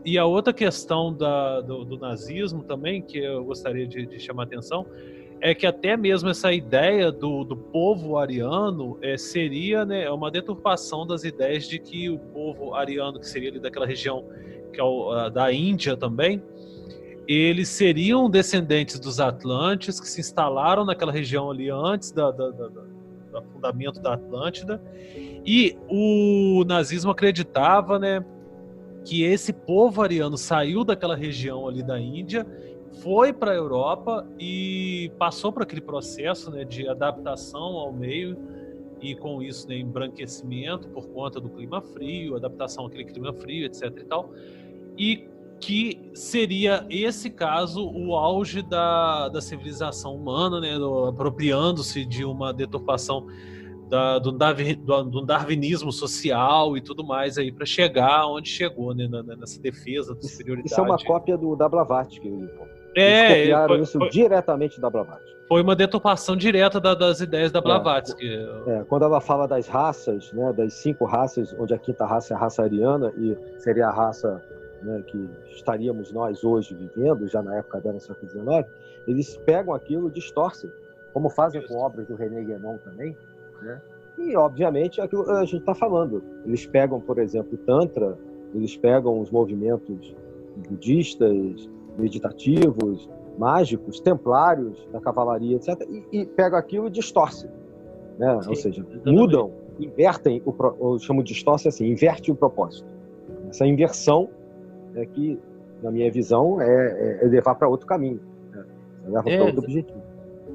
E a outra questão do nazismo também, que eu gostaria de chamar a atenção, é que até mesmo essa ideia do povo ariano seria, né, uma deturpação das ideias de que o povo ariano, que seria ali daquela região que é da Índia também, eles seriam descendentes dos Atlantes, que se instalaram naquela região ali antes da afundamento da Atlântida. E o nazismo acreditava, né, que esse povo ariano saiu daquela região ali da Índia, foi para a Europa e passou por aquele processo, né, de adaptação ao meio e com isso, né, embranquecimento por conta do clima frio, adaptação àquele clima frio, etc. e tal. E que seria esse caso o auge da civilização humana, né, apropriando-se de uma deturpação do darwinismo social e tudo mais aí para chegar onde chegou, né, nessa defesa da superioridade. Isso é uma cópia da Blavatsky. Eles copiaram isso diretamente da Blavatsky. Foi uma deturpação direta das ideias da Blavatsky. Quando ela fala das raças, né, das 5 raças, onde a 5ª raça é a raça ariana e seria a raça, né, que estaríamos nós hoje vivendo, já na época dela, no século XIX, eles pegam aquilo e distorcem, como fazem com obras do René Guénon também, né? E, obviamente, aquilo a gente está falando. Eles pegam, por exemplo, o Tantra, eles pegam os movimentos budistas, meditativos, mágicos, templários, da cavalaria, etc., e pegam aquilo e distorcem, né? Ou seja, mudam, invertem, eu chamo de distorce assim, inverte o propósito. Essa inversão é que, na minha visão, é levar para outro caminho, né? Leva para outro objetivo.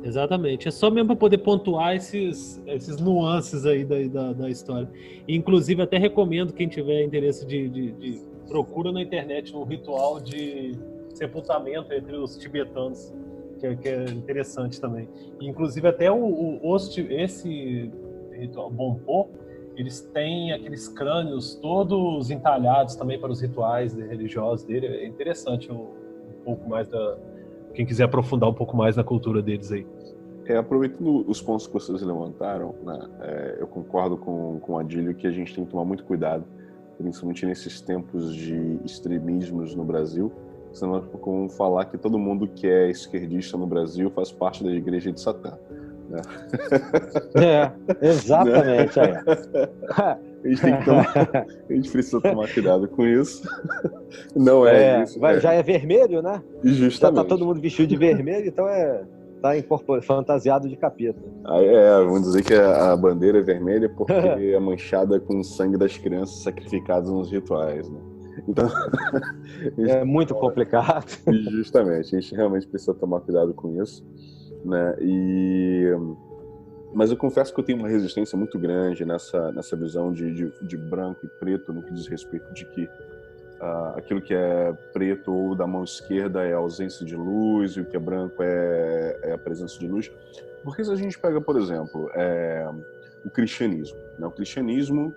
Exatamente. É só mesmo para poder pontuar esses nuances aí da história. E, inclusive, até recomendo quem tiver interesse de procura na internet um ritual de sepultamento entre os tibetanos, que é interessante também. E, inclusive, até esse ritual Bonpo, eles têm aqueles crânios todos entalhados também para os rituais religiosos dele. É interessante um pouco mais quem quiser aprofundar um pouco mais na cultura deles aí. Aproveitando os pontos que vocês levantaram, né, eu concordo com o Adílio que a gente tem que tomar muito cuidado, principalmente nesses tempos de extremismos no Brasil, senão é como falar que todo mundo que é esquerdista no Brasil faz parte da Igreja de Satã. Né? Exatamente. A gente precisa tomar cuidado com isso. Não isso. Já é vermelho, né? Justamente. Já tá todo mundo vestido de vermelho, então tá fantasiado de capeta. Vamos dizer que a bandeira é vermelha porque é manchada com o sangue das crianças sacrificadas nos rituais, né? Então, é muito complicado. Justamente, a gente realmente precisa tomar cuidado com isso, né? Mas eu confesso que eu tenho uma resistência muito grande nessa visão de branco e preto no que diz respeito de que aquilo que é preto ou da mão esquerda é a ausência de luz e o que é branco é a presença de luz. Porque se a gente pega, por exemplo, o cristianismo, né? O cristianismo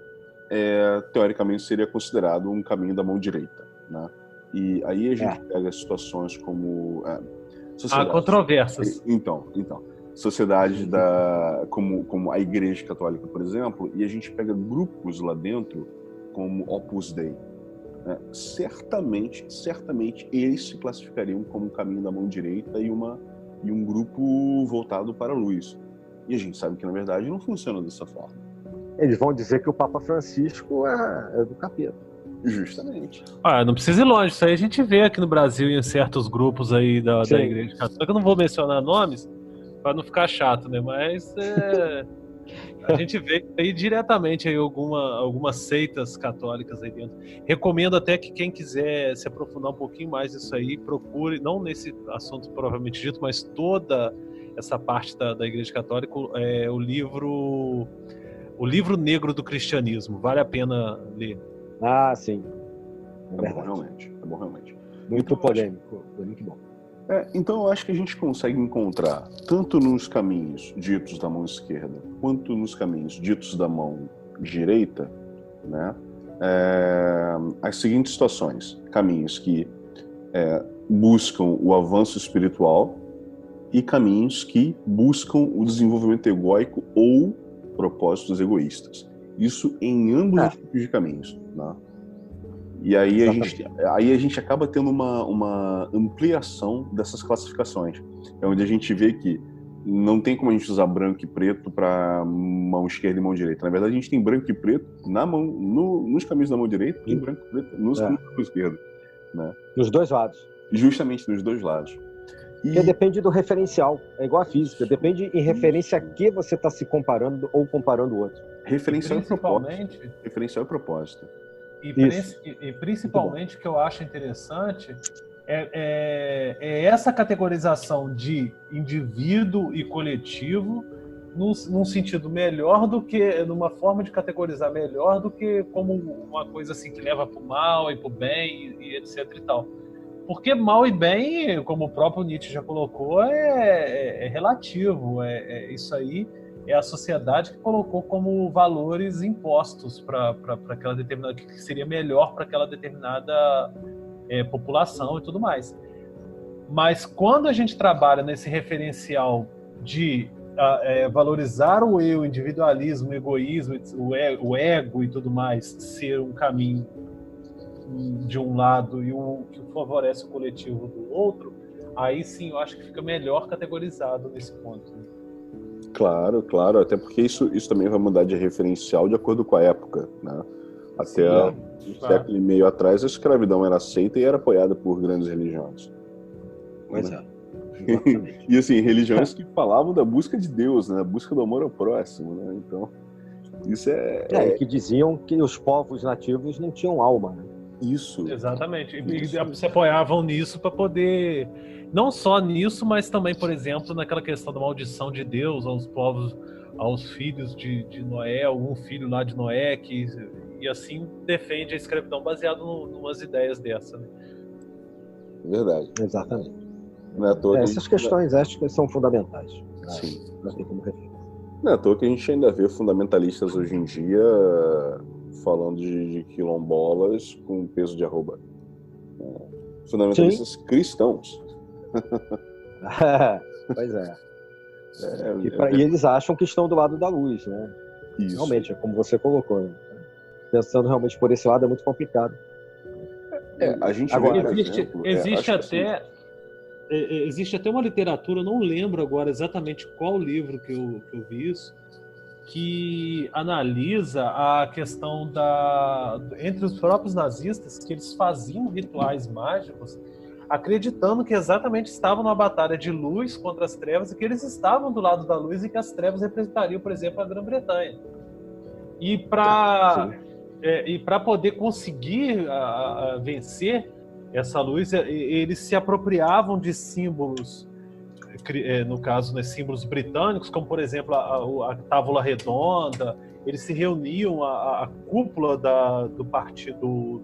teoricamente seria considerado um caminho da mão direita, né? E aí a gente pega situações como há controvérsias. Então, sociedade como a Igreja Católica, por exemplo, e a gente pega grupos lá dentro como Opus Dei. Certamente eles se classificariam como um caminho da mão direita e um grupo voltado para a luz. E a gente sabe que, na verdade, não funciona dessa forma. Eles vão dizer que o Papa Francisco é do capeta. Justamente. Não precisa ir longe. Isso aí a gente vê aqui no Brasil em certos grupos aí da Igreja Católica. Eu não vou mencionar nomes para não ficar chato, né? Mas a gente vê aí diretamente aí algumas seitas católicas aí dentro. Recomendo até que quem quiser se aprofundar um pouquinho mais nisso aí, procure, não nesse assunto provavelmente dito, mas toda essa parte da Igreja Católica, o livro negro do cristianismo. Vale a pena ler. Sim. É bom realmente. Muito polêmico. Muito bom. Então eu acho que a gente consegue encontrar, tanto nos caminhos ditos da mão esquerda, quanto nos caminhos ditos da mão direita, né, as seguintes situações. Caminhos que buscam o avanço espiritual e caminhos que buscam o desenvolvimento egóico ou propósitos egoístas. Isso em ambos os tipos de caminhos, né? E aí a gente acaba tendo uma ampliação dessas classificações. É onde a gente vê que não tem como a gente usar branco e preto para mão esquerda e mão direita. Na verdade, a gente tem branco e preto nos caminhos da mão direita e branco e preto nos caminhos da mão esquerda, né? Nos dois lados. Justamente nos dois lados. Porque depende do referencial. É igual a física. Depende em referência a que você está se comparando ou comparando o outro. Referencial e propósito. Principalmente, Referencial e propósito. e principalmente o que eu acho interessante é essa categorização de indivíduo e coletivo num sentido melhor do que, numa forma de categorizar melhor do que como uma coisa assim que leva para o mal e para o bem e etc e tal. Porque mal e bem, como o próprio Nietzsche já colocou, é relativo. Isso aí é a sociedade que colocou como valores impostos para aquela determinada, que seria melhor para aquela determinada população e tudo mais. Mas quando a gente trabalha nesse referencial de valorizar o eu, o individualismo, o egoísmo, o ego e tudo mais, ser um caminho de um lado e o que favorece o coletivo do outro, aí sim eu acho que fica melhor categorizado nesse ponto. Claro, claro, até porque isso também vai mudar de referencial de acordo com a época, né? Até um século e meio atrás a escravidão era aceita e era apoiada por grandes religiões. Pois né? E assim, religiões que falavam da busca de Deus, né? A busca do amor ao próximo, né? Então, isso que diziam que os povos nativos não tinham alma, né? Isso. Exatamente. E se apoiavam nisso para poder, não só nisso, mas também, por exemplo, naquela questão da maldição de Deus aos povos, aos filhos de Noé, algum filho lá de Noé, e assim defende a escravidão baseado em umas ideias dessa. Né? Verdade. Exatamente. Não é à toa essas questões éticas são fundamentais. Sim. Não tem como referir. Não é à toa que a gente ainda vê fundamentalistas hoje em dia falando de quilombolas com peso de arroba. Fundamentalistas cristãos. Pois é. E eles acham que estão do lado da luz, né? Isso. Realmente, é como você colocou. Né? Pensando realmente por esse lado é muito complicado. A gente agora, vê, exemplo, existe até uma literatura, eu não lembro agora exatamente qual livro que eu vi isso, que analisa a questão entre os próprios nazistas, que eles faziam rituais mágicos acreditando que exatamente estavam numa batalha de luz contra as trevas e que eles estavam do lado da luz e que as trevas representariam, por exemplo, a Grã-Bretanha. E para poder conseguir vencer essa luz, eles se apropriavam de símbolos, no caso, né, símbolos britânicos, como, por exemplo, a Távola Redonda. Eles se reuniam, a cúpula do partido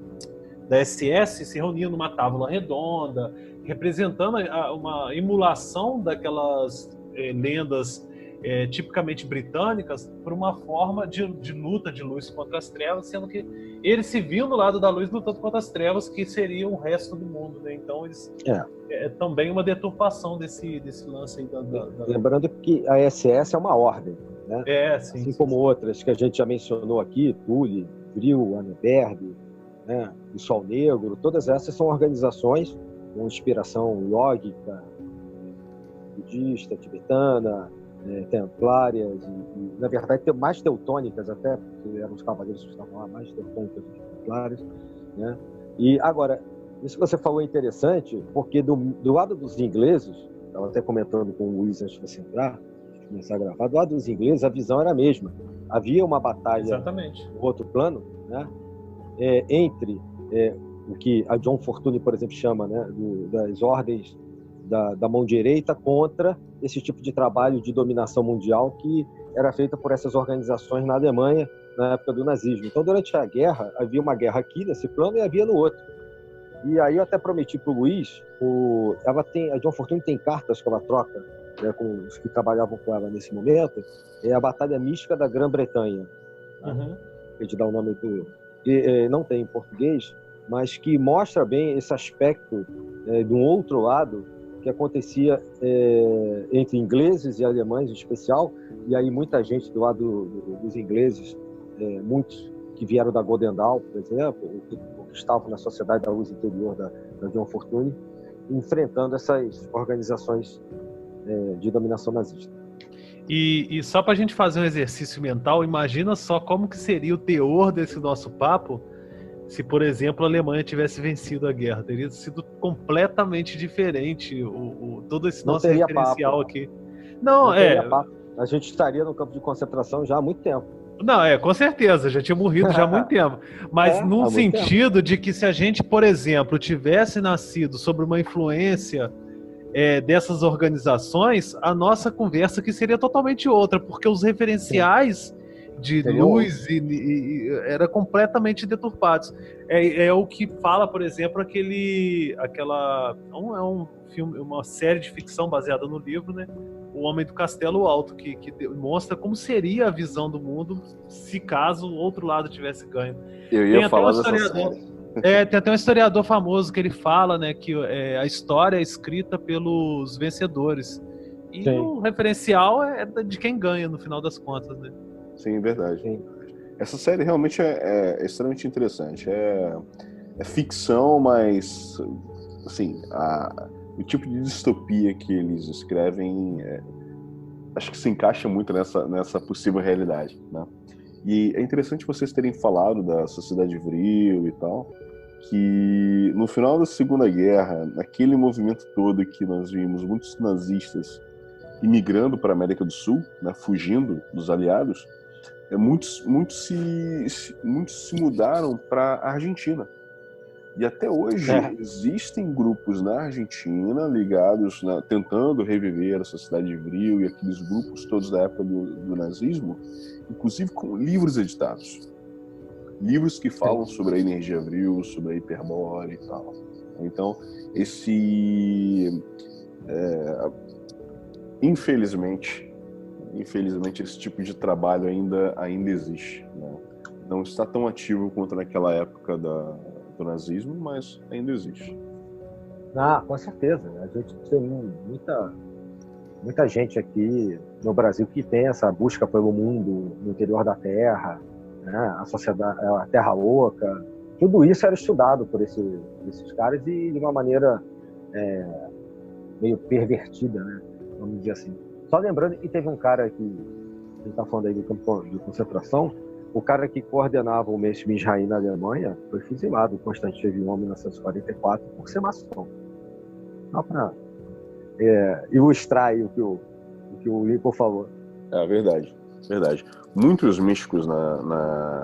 da SS se reuniam numa tábua redonda, representando uma emulação daquelas lendas tipicamente britânicas por uma forma de luta de luz contra as trevas, sendo que eles se viam do lado da luz lutando contra as trevas, que seria o resto do mundo, né? Então eles é também uma deturpação desse lance aí Lembrando que a SS é uma ordem, né? Sim, assim como outras que a gente já mencionou aqui, Thule, Vril, Anneberg, né? O Sol Negro, todas essas são organizações com inspiração iógica, budista, tibetana, templárias e, na verdade, mais teutônicas até, porque eram os cavaleiros que estavam lá, mais teutônicas do que templários, né? E agora, isso que você falou é interessante, porque do lado dos ingleses, estava até comentando com o Luiz antes de você entrar, começar a gravar, do lado dos ingleses a visão era a mesma. Havia uma batalha no outro plano, né? Entre o que a John Fortune, por exemplo, chama, né, das ordens da mão direita contra esse tipo de trabalho de dominação mundial que era feita por essas organizações na Alemanha na época do nazismo. Então, durante a guerra, havia uma guerra aqui nesse plano e havia no outro. E aí eu até prometi para o Luiz, a John Fortune tem cartas que ela troca, né, com os que trabalhavam com ela nesse momento, é a Batalha Mística da Grã-Bretanha. A gente dá o nome que não tem em português, mas que mostra bem esse aspecto de um outro lado que acontecia entre ingleses e alemães em especial, e aí muita gente do lado dos ingleses, muitos que vieram da Golden Dawn, por exemplo, que estavam na Sociedade da Luz Interior da John Fortune, enfrentando essas organizações de dominação nazista. E só para a gente fazer um exercício mental, imagina só como que seria o teor desse nosso papo se, por exemplo, a Alemanha tivesse vencido a guerra. Teria sido completamente diferente todo esse Não nosso teria referencial papo. aqui. Não, Não teria papo. A gente estaria no campo de concentração já há muito tempo. Não, com certeza, já tinha morrido já há muito tempo. Mas Há num muito sentido de que se a gente, por exemplo, tivesse nascido sob uma influência dessas organizações, a nossa conversa aqui seria totalmente outra, porque os referenciais de Seria luz era completamente deturpados. É o que fala, por exemplo, é um filme, uma série de ficção baseada no livro, né? O Homem do Castelo Alto, que mostra como seria a visão do mundo se caso o outro lado tivesse ganho. Eu ia falar dessa série. Tem até um historiador famoso que ele fala, né, que a história é escrita pelos vencedores. E Sim. o referencial é de quem ganha, no final das contas, né? Sim, verdade. Sim. Essa série realmente é extremamente interessante. É ficção, mas assim, o tipo de distopia que eles escrevem acho que se encaixa muito nessa possível realidade, né? E é interessante vocês terem falado da sociedade vril e tal, que no final da Segunda Guerra, naquele movimento todo que nós vimos muitos nazistas imigrando para a América do Sul, né, fugindo dos aliados, muitos se mudaram para a Argentina. E até hoje existem grupos na Argentina ligados, tentando reviver a sociedade vril e aqueles grupos todos da época do nazismo, inclusive com livros editados. Livros que falam sobre a energia vril, sobre a hiperbórea e tal. Então, infelizmente, esse tipo de trabalho ainda existe, né? Não está tão ativo quanto naquela época do nazismo, mas ainda existe. Com certeza. A gente tem muita gente aqui no Brasil que tem essa busca pelo mundo no interior da Terra, né? A sociedade, a Terra Oca. Tudo isso era estudado por esses caras e de uma maneira meio pervertida, né? Vamos dizer assim. Só lembrando que teve um cara que a gente está falando aí do campo de concentração. O cara que coordenava o Mestre Mizraim na Alemanha foi fuzilado em Constantin-Chevillon em 1944 por ser maçom. Só para ilustrar aí o que o Lincoln falou. Verdade. Muitos místicos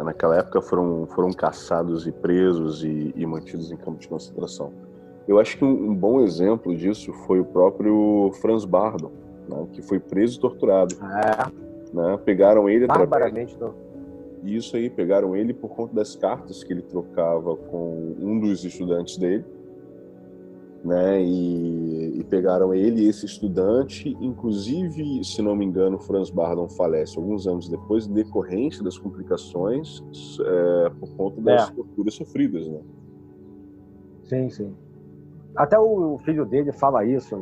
naquela época foram caçados e presos e mantidos em campos de concentração. Eu acho que um bom exemplo disso foi o próprio Franz Bardon, né, que foi preso e torturado. Né? Pegaram ele barbaramente. Isso aí, pegaram ele por conta das cartas que ele trocava com um dos estudantes dele, né? E pegaram ele e esse estudante, inclusive, se não me engano, Franz Bardon falece alguns anos depois, em decorrência das complicações por conta das torturas sofridas, né? Sim. Até o filho dele fala isso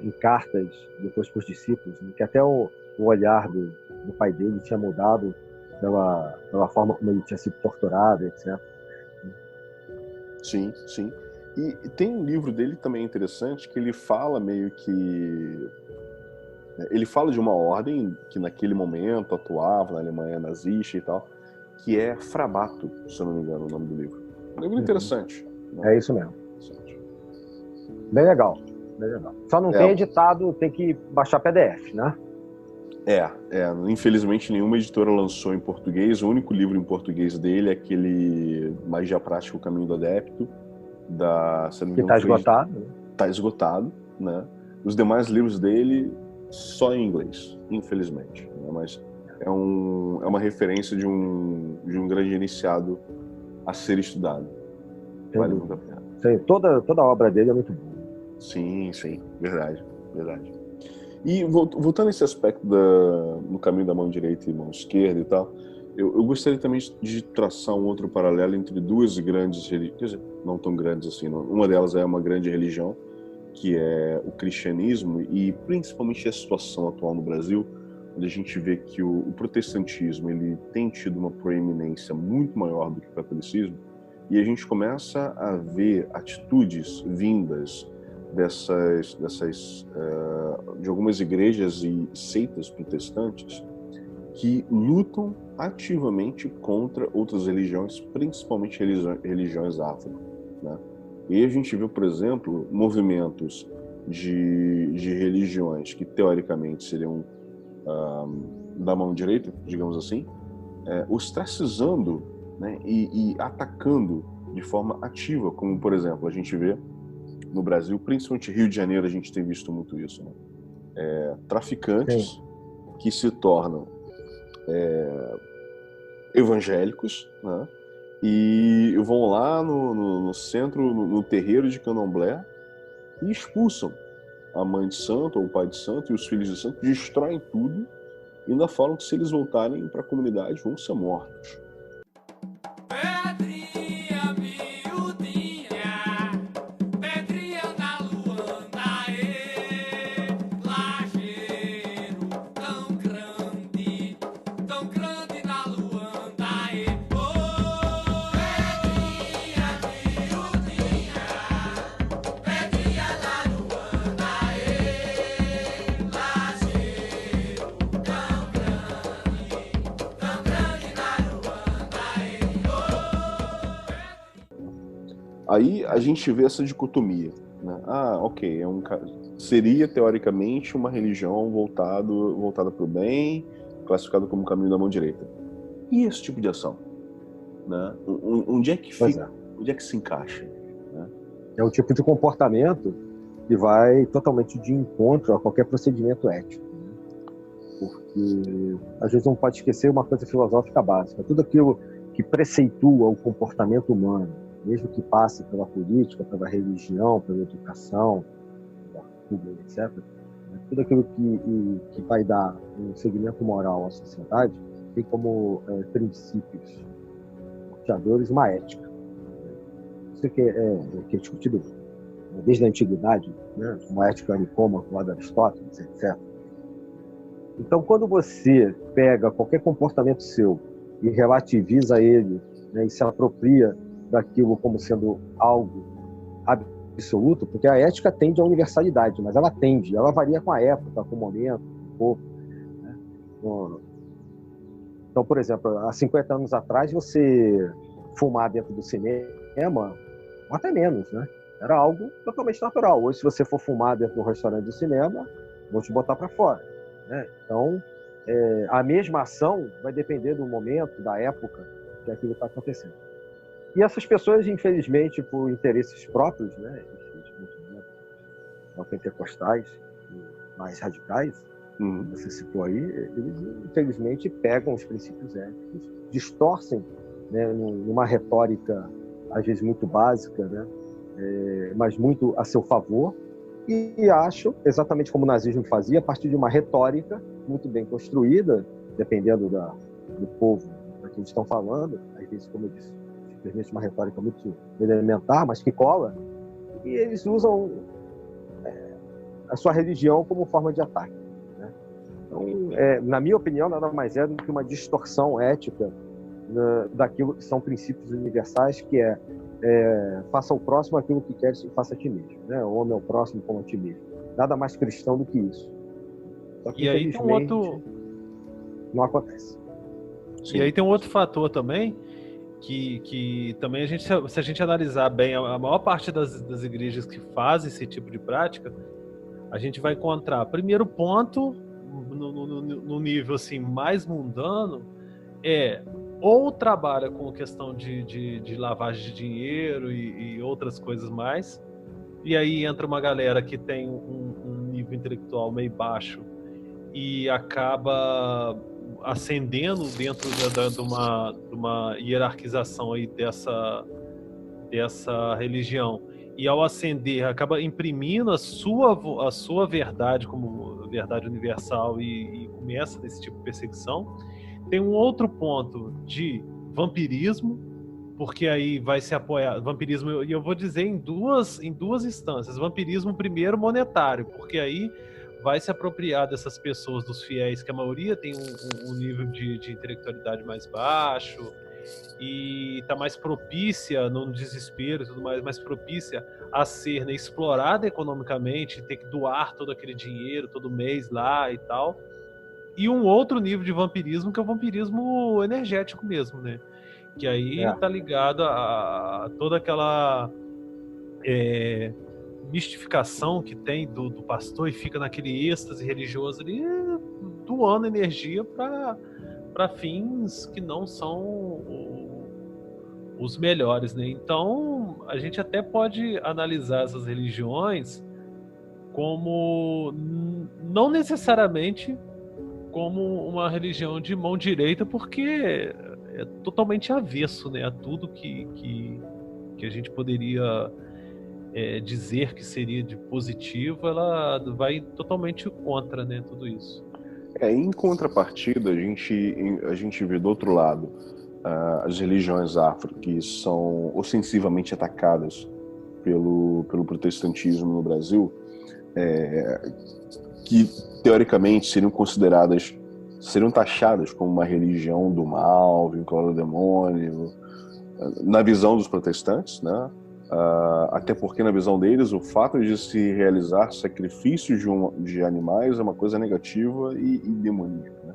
em cartas depois para os discípulos, né? Que até o olhar do pai dele tinha mudado pela forma como ele tinha sido torturado, etc. Sim. E tem um livro dele também interessante que ele fala meio que... Ele fala de uma ordem que naquele momento atuava na Alemanha nazista e tal, que é Frabato, se eu não me engano o nome do livro. Um livro interessante. Né? É isso mesmo. Bem legal. Só não tem editado, tem que baixar PDF, né? Infelizmente nenhuma editora lançou em português. O único livro em português dele é aquele Magia Prática, O Caminho do Adepto, que está esgotado. Está esgotado, né? Os demais livros dele só em inglês, infelizmente, né? Mas é uma referência de um grande iniciado a ser estudado. Vale muito a pena. Sim, toda a obra dele é muito boa. Sim, verdade. E voltando a esse aspecto no caminho da mão direita e mão esquerda e tal, eu gostaria também de traçar um outro paralelo entre duas grandes religiões, quer dizer, não tão grandes assim, não. Uma delas é uma grande religião, que é o cristianismo, e principalmente a situação atual no Brasil, onde a gente vê que o protestantismo ele tem tido uma proeminência muito maior do que o catolicismo, e a gente começa a ver atitudes vindas de algumas igrejas e seitas protestantes que lutam ativamente contra outras religiões, principalmente religiões afro, né? E a gente viu, por exemplo, movimentos de religiões que teoricamente seriam da mão direita, digamos assim, ostracizando, né, e atacando de forma ativa, como, por exemplo, a gente vê no Brasil, principalmente Rio de Janeiro, a gente tem visto muito isso, né? Traficantes Sim. que se tornam evangélicos, né? E vão lá no centro, no terreiro de Candomblé e expulsam a mãe de santo ou o pai de santo e os filhos de santo, destroem tudo e ainda falam que se eles voltarem para a comunidade vão ser mortos. Pedrinha miudinha, pedrinha na Luanda, lajeiro tão grande na Luanda, oh, pedrinha miudinha, pedrinha na Luanda, lajeiro tão grande na Luanda, Aí a gente vê essa dicotomia, né? Ok, seria teoricamente uma religião voltada para o bem, classificada como caminho da mão direita. E esse tipo de ação, né? Onde é que fica? Onde é que se encaixa? Né? É um tipo de comportamento que vai totalmente de encontro a qualquer procedimento ético, né? Porque a gente não pode esquecer uma coisa filosófica básica: tudo aquilo que preceitua o comportamento humano, mesmo que passe pela política, pela religião, pela educação, pela cultura, etc., né? Tudo aquilo que vai dar um segmento moral à sociedade tem como princípios norteadores uma ética. Isso que é discutido desde a antiguidade, né? Uma ética nicômaco lá de Aristóteles, etc. Então, quando você pega qualquer comportamento seu e relativiza ele, né, e se apropria daquilo como sendo algo absoluto, porque a ética tende à universalidade, mas ela varia com a época, com o momento, com o povo, né? Então, por exemplo, há 50 anos atrás, você fumar dentro do cinema, ou até menos, né? Era algo totalmente natural. Hoje, se você for fumar dentro do restaurante do cinema, vão te botar para fora, né? Então, a mesma ação vai depender do momento, da época que aquilo está acontecendo. E essas pessoas, infelizmente, por interesses próprios, né, esses movimentos neopentecostais mais radicais, você citou aí, eles, infelizmente, pegam os princípios éticos, distorcem, né, numa retórica, às vezes, muito básica, né, mas muito a seu favor, e acham, exatamente como o nazismo fazia, a partir de uma retórica muito bem construída, dependendo do povo para quem eles estão falando, às vezes, como eu disse, simplesmente uma retórica muito elementar, mas que cola, e eles usam a sua religião como forma de ataque, né? Então, na minha opinião, nada mais é do que uma distorção ética daquilo que são princípios universais, que faça ao próximo aquilo que queres e faça a ti mesmo, né? O homem ao próximo como a ti mesmo. Nada mais cristão do que isso. Só que, e aí tem não acontece. Sim. E aí tem um outro fator também, que também se a gente analisar bem a maior parte das igrejas que fazem esse tipo de prática, a gente vai encontrar, primeiro ponto, no nível assim, mais mundano, ou trabalha com questão de lavagem de dinheiro e outras coisas mais, e aí entra uma galera que tem um nível intelectual meio baixo e acaba ascendendo dentro de uma hierarquização aí dessa religião, e ao ascender acaba imprimindo a sua verdade como verdade universal e começa desse tipo de perseguição. Tem um outro ponto de vampirismo, porque aí vai se apoiar vampirismo, e eu vou dizer em duas instâncias. Vampirismo primeiro monetário, porque aí vai se apropriar dessas pessoas, dos fiéis, que a maioria tem um nível de intelectualidade mais baixo e está mais propícia no desespero e tudo mais propícia a ser, né, explorada economicamente, ter que doar todo aquele dinheiro todo mês lá e tal. E um outro nível de vampirismo, que é o vampirismo energético mesmo, né? Que aí tá ligado a toda aquela mistificação que tem do pastor e fica naquele êxtase religioso ali, doando energia para fins que não são os melhores, né? Então, a gente até pode analisar essas religiões como não necessariamente como uma religião de mão direita, porque é totalmente avesso, né, a tudo que a gente poderia dizer que seria de positivo, ela vai totalmente contra, né, tudo isso. Em contrapartida, a gente vê do outro lado as religiões afro, que são ostensivamente atacadas pelo protestantismo no Brasil, que teoricamente seriam taxadas como uma religião do mal, vinculada ao demônio, na visão dos protestantes, né? Até porque na visão deles o fato de se realizar sacrifícios de animais é uma coisa negativa e demoníaca, né?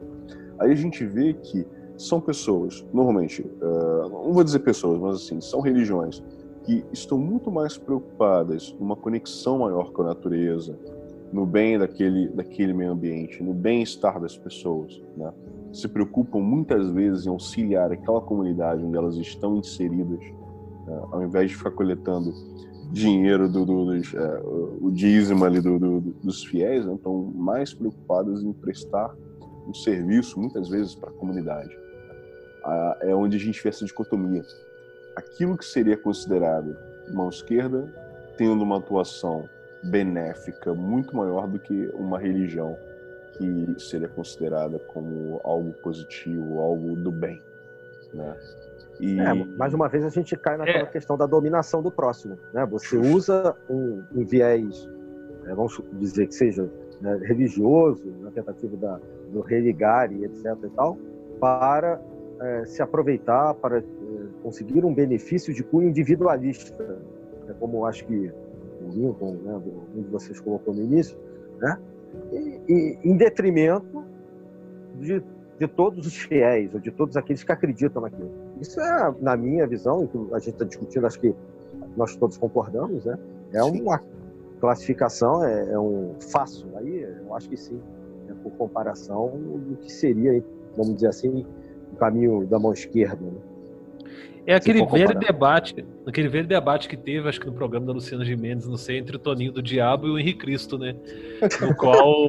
Aí a gente vê que são pessoas, normalmente, não vou dizer pessoas, mas assim, são religiões que estão muito mais preocupadas numa conexão maior com a natureza, no bem daquele meio ambiente, no bem-estar das pessoas, né? Se preocupam muitas vezes em auxiliar aquela comunidade onde elas estão inseridas, ao invés de ficar coletando dinheiro o dízimo ali dos fiéis, né? Estão mais preocupadas em prestar um serviço, muitas vezes, para a comunidade. É onde a gente vê essa dicotomia. Aquilo que seria considerado mão esquerda, tendo uma atuação benéfica muito maior do que uma religião que seria considerada como algo positivo, algo do bem, né? Mais uma vez a gente cai naquela questão da dominação do próximo, né? Você usa um viés, vamos dizer que seja, né, religioso, na tentativa do religar e etc e tal, para se aproveitar, para conseguir um benefício de cunho individualista, como acho que o Lincoln, né, um de vocês colocou no início, né? E em detrimento de todos os fiéis, ou de todos aqueles que acreditam naquilo. Isso é, na minha visão, que a gente está discutindo, acho que nós todos concordamos, né? É uma classificação, é um fácil. Aí eu acho que sim, por comparação do que seria, vamos dizer assim, o caminho da mão esquerda, né? É aquele velho debate que teve, acho que no programa da Luciana Gimenez, não sei, entre o Toninho do Diabo e o Henrique Cristo, né? No qual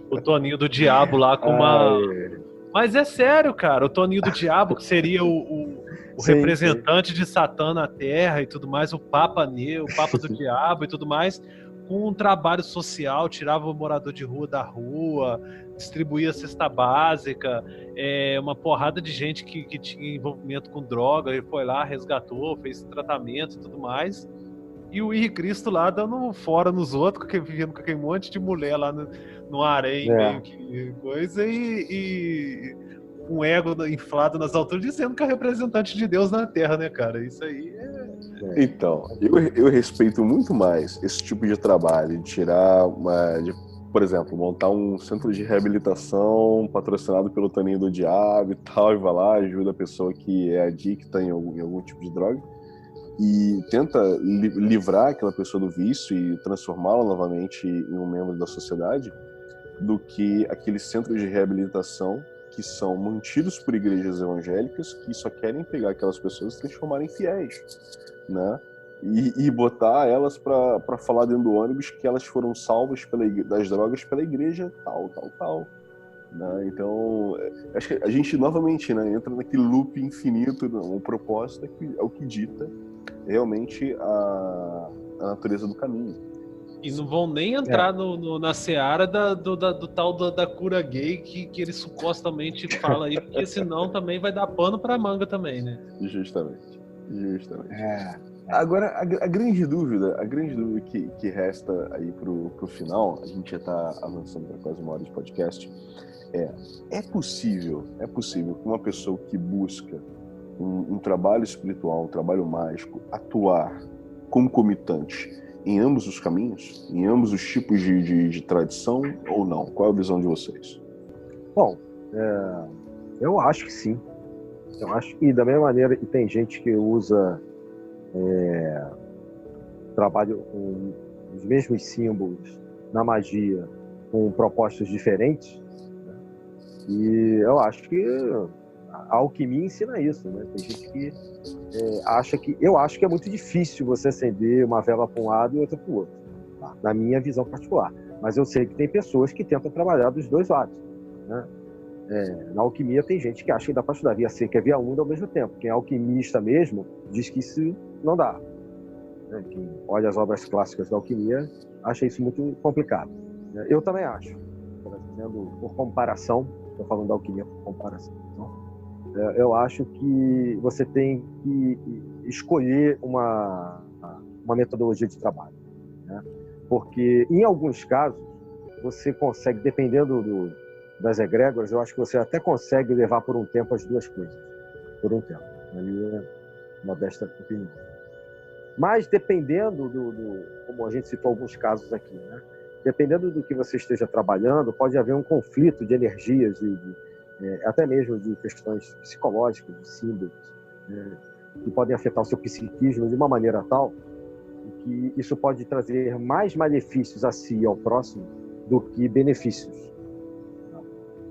o Toninho do Diabo lá com uma... Mas é sério, cara, o Toninho do Diabo, que seria o representante de Satã na Terra e tudo mais, o Papa do Diabo e tudo mais, com um trabalho social, tirava o morador de rua da rua, distribuía cesta básica, uma porrada de gente que tinha envolvimento com droga, ele foi lá, resgatou, fez tratamento e tudo mais. E o Henrique Cristo lá dando fora nos outros, vivendo com aquele monte de mulher lá no harém, meio que coisa, e um ego inflado nas alturas, dizendo que é representante de Deus na Terra, né, cara? Isso aí Então, eu respeito muito mais esse tipo de trabalho, de tirar por exemplo, montar um centro de reabilitação patrocinado pelo Toninho do Diabo e tal, e vai lá, ajuda a pessoa que é adicta em algum tipo de droga e tenta livrar aquela pessoa do vício e transformá-la novamente em um membro da sociedade, do que aqueles centros de reabilitação que são mantidos por igrejas evangélicas que só querem pegar aquelas pessoas e transformarem em fiéis, né? E botar elas para falar dentro do ônibus que elas foram salvas das drogas pela igreja tal, né? Então, acho que a gente novamente, né, entra naquele loop infinito, um propósito que é o que dita realmente a natureza do caminho. E não vão nem entrar na seara do tal da cura gay que ele supostamente fala aí, porque senão também vai dar pano pra manga também, né? Justamente. Agora, a grande dúvida que resta aí pro final, a gente já está avançando para quase 1 hora de podcast, é possível que uma pessoa que busca um trabalho espiritual, um trabalho mágico, atuar concomitante em ambos os caminhos, em ambos os tipos de tradição, ou não? Qual é a visão de vocês? Bom, eu acho que sim. Eu acho que da mesma maneira que tem gente que usa trabalho com os mesmos símbolos na magia com propostas diferentes, né? E eu acho que a alquimia ensina isso, né? Tem gente que eu acho que é muito difícil você acender uma vela para um lado e outra para o outro, tá? Na minha visão particular. Mas eu sei que tem pessoas que tentam trabalhar dos dois lados, né? Na alquimia tem gente que acha que dá para estudar via seca e via úmida ao mesmo tempo. Quem é alquimista mesmo diz que isso não dá, né? Quem olha as obras clássicas da alquimia acha isso muito complicado. Eu também acho. Por comparação, estou falando da alquimia por comparação. Então, eu acho que você tem que escolher uma metodologia de trabalho, né? Porque em alguns casos você consegue, dependendo das egrégoras, eu acho que você até consegue levar por um tempo as duas coisas, por um tempo, na minha modesta opinião. Mas dependendo como a gente citou alguns casos aqui, né? Dependendo do que você esteja trabalhando, pode haver um conflito de energias, até mesmo de questões psicológicas, de símbolos, né? Que podem afetar o seu psiquismo de uma maneira tal que isso pode trazer mais malefícios a si e ao próximo do que benefícios.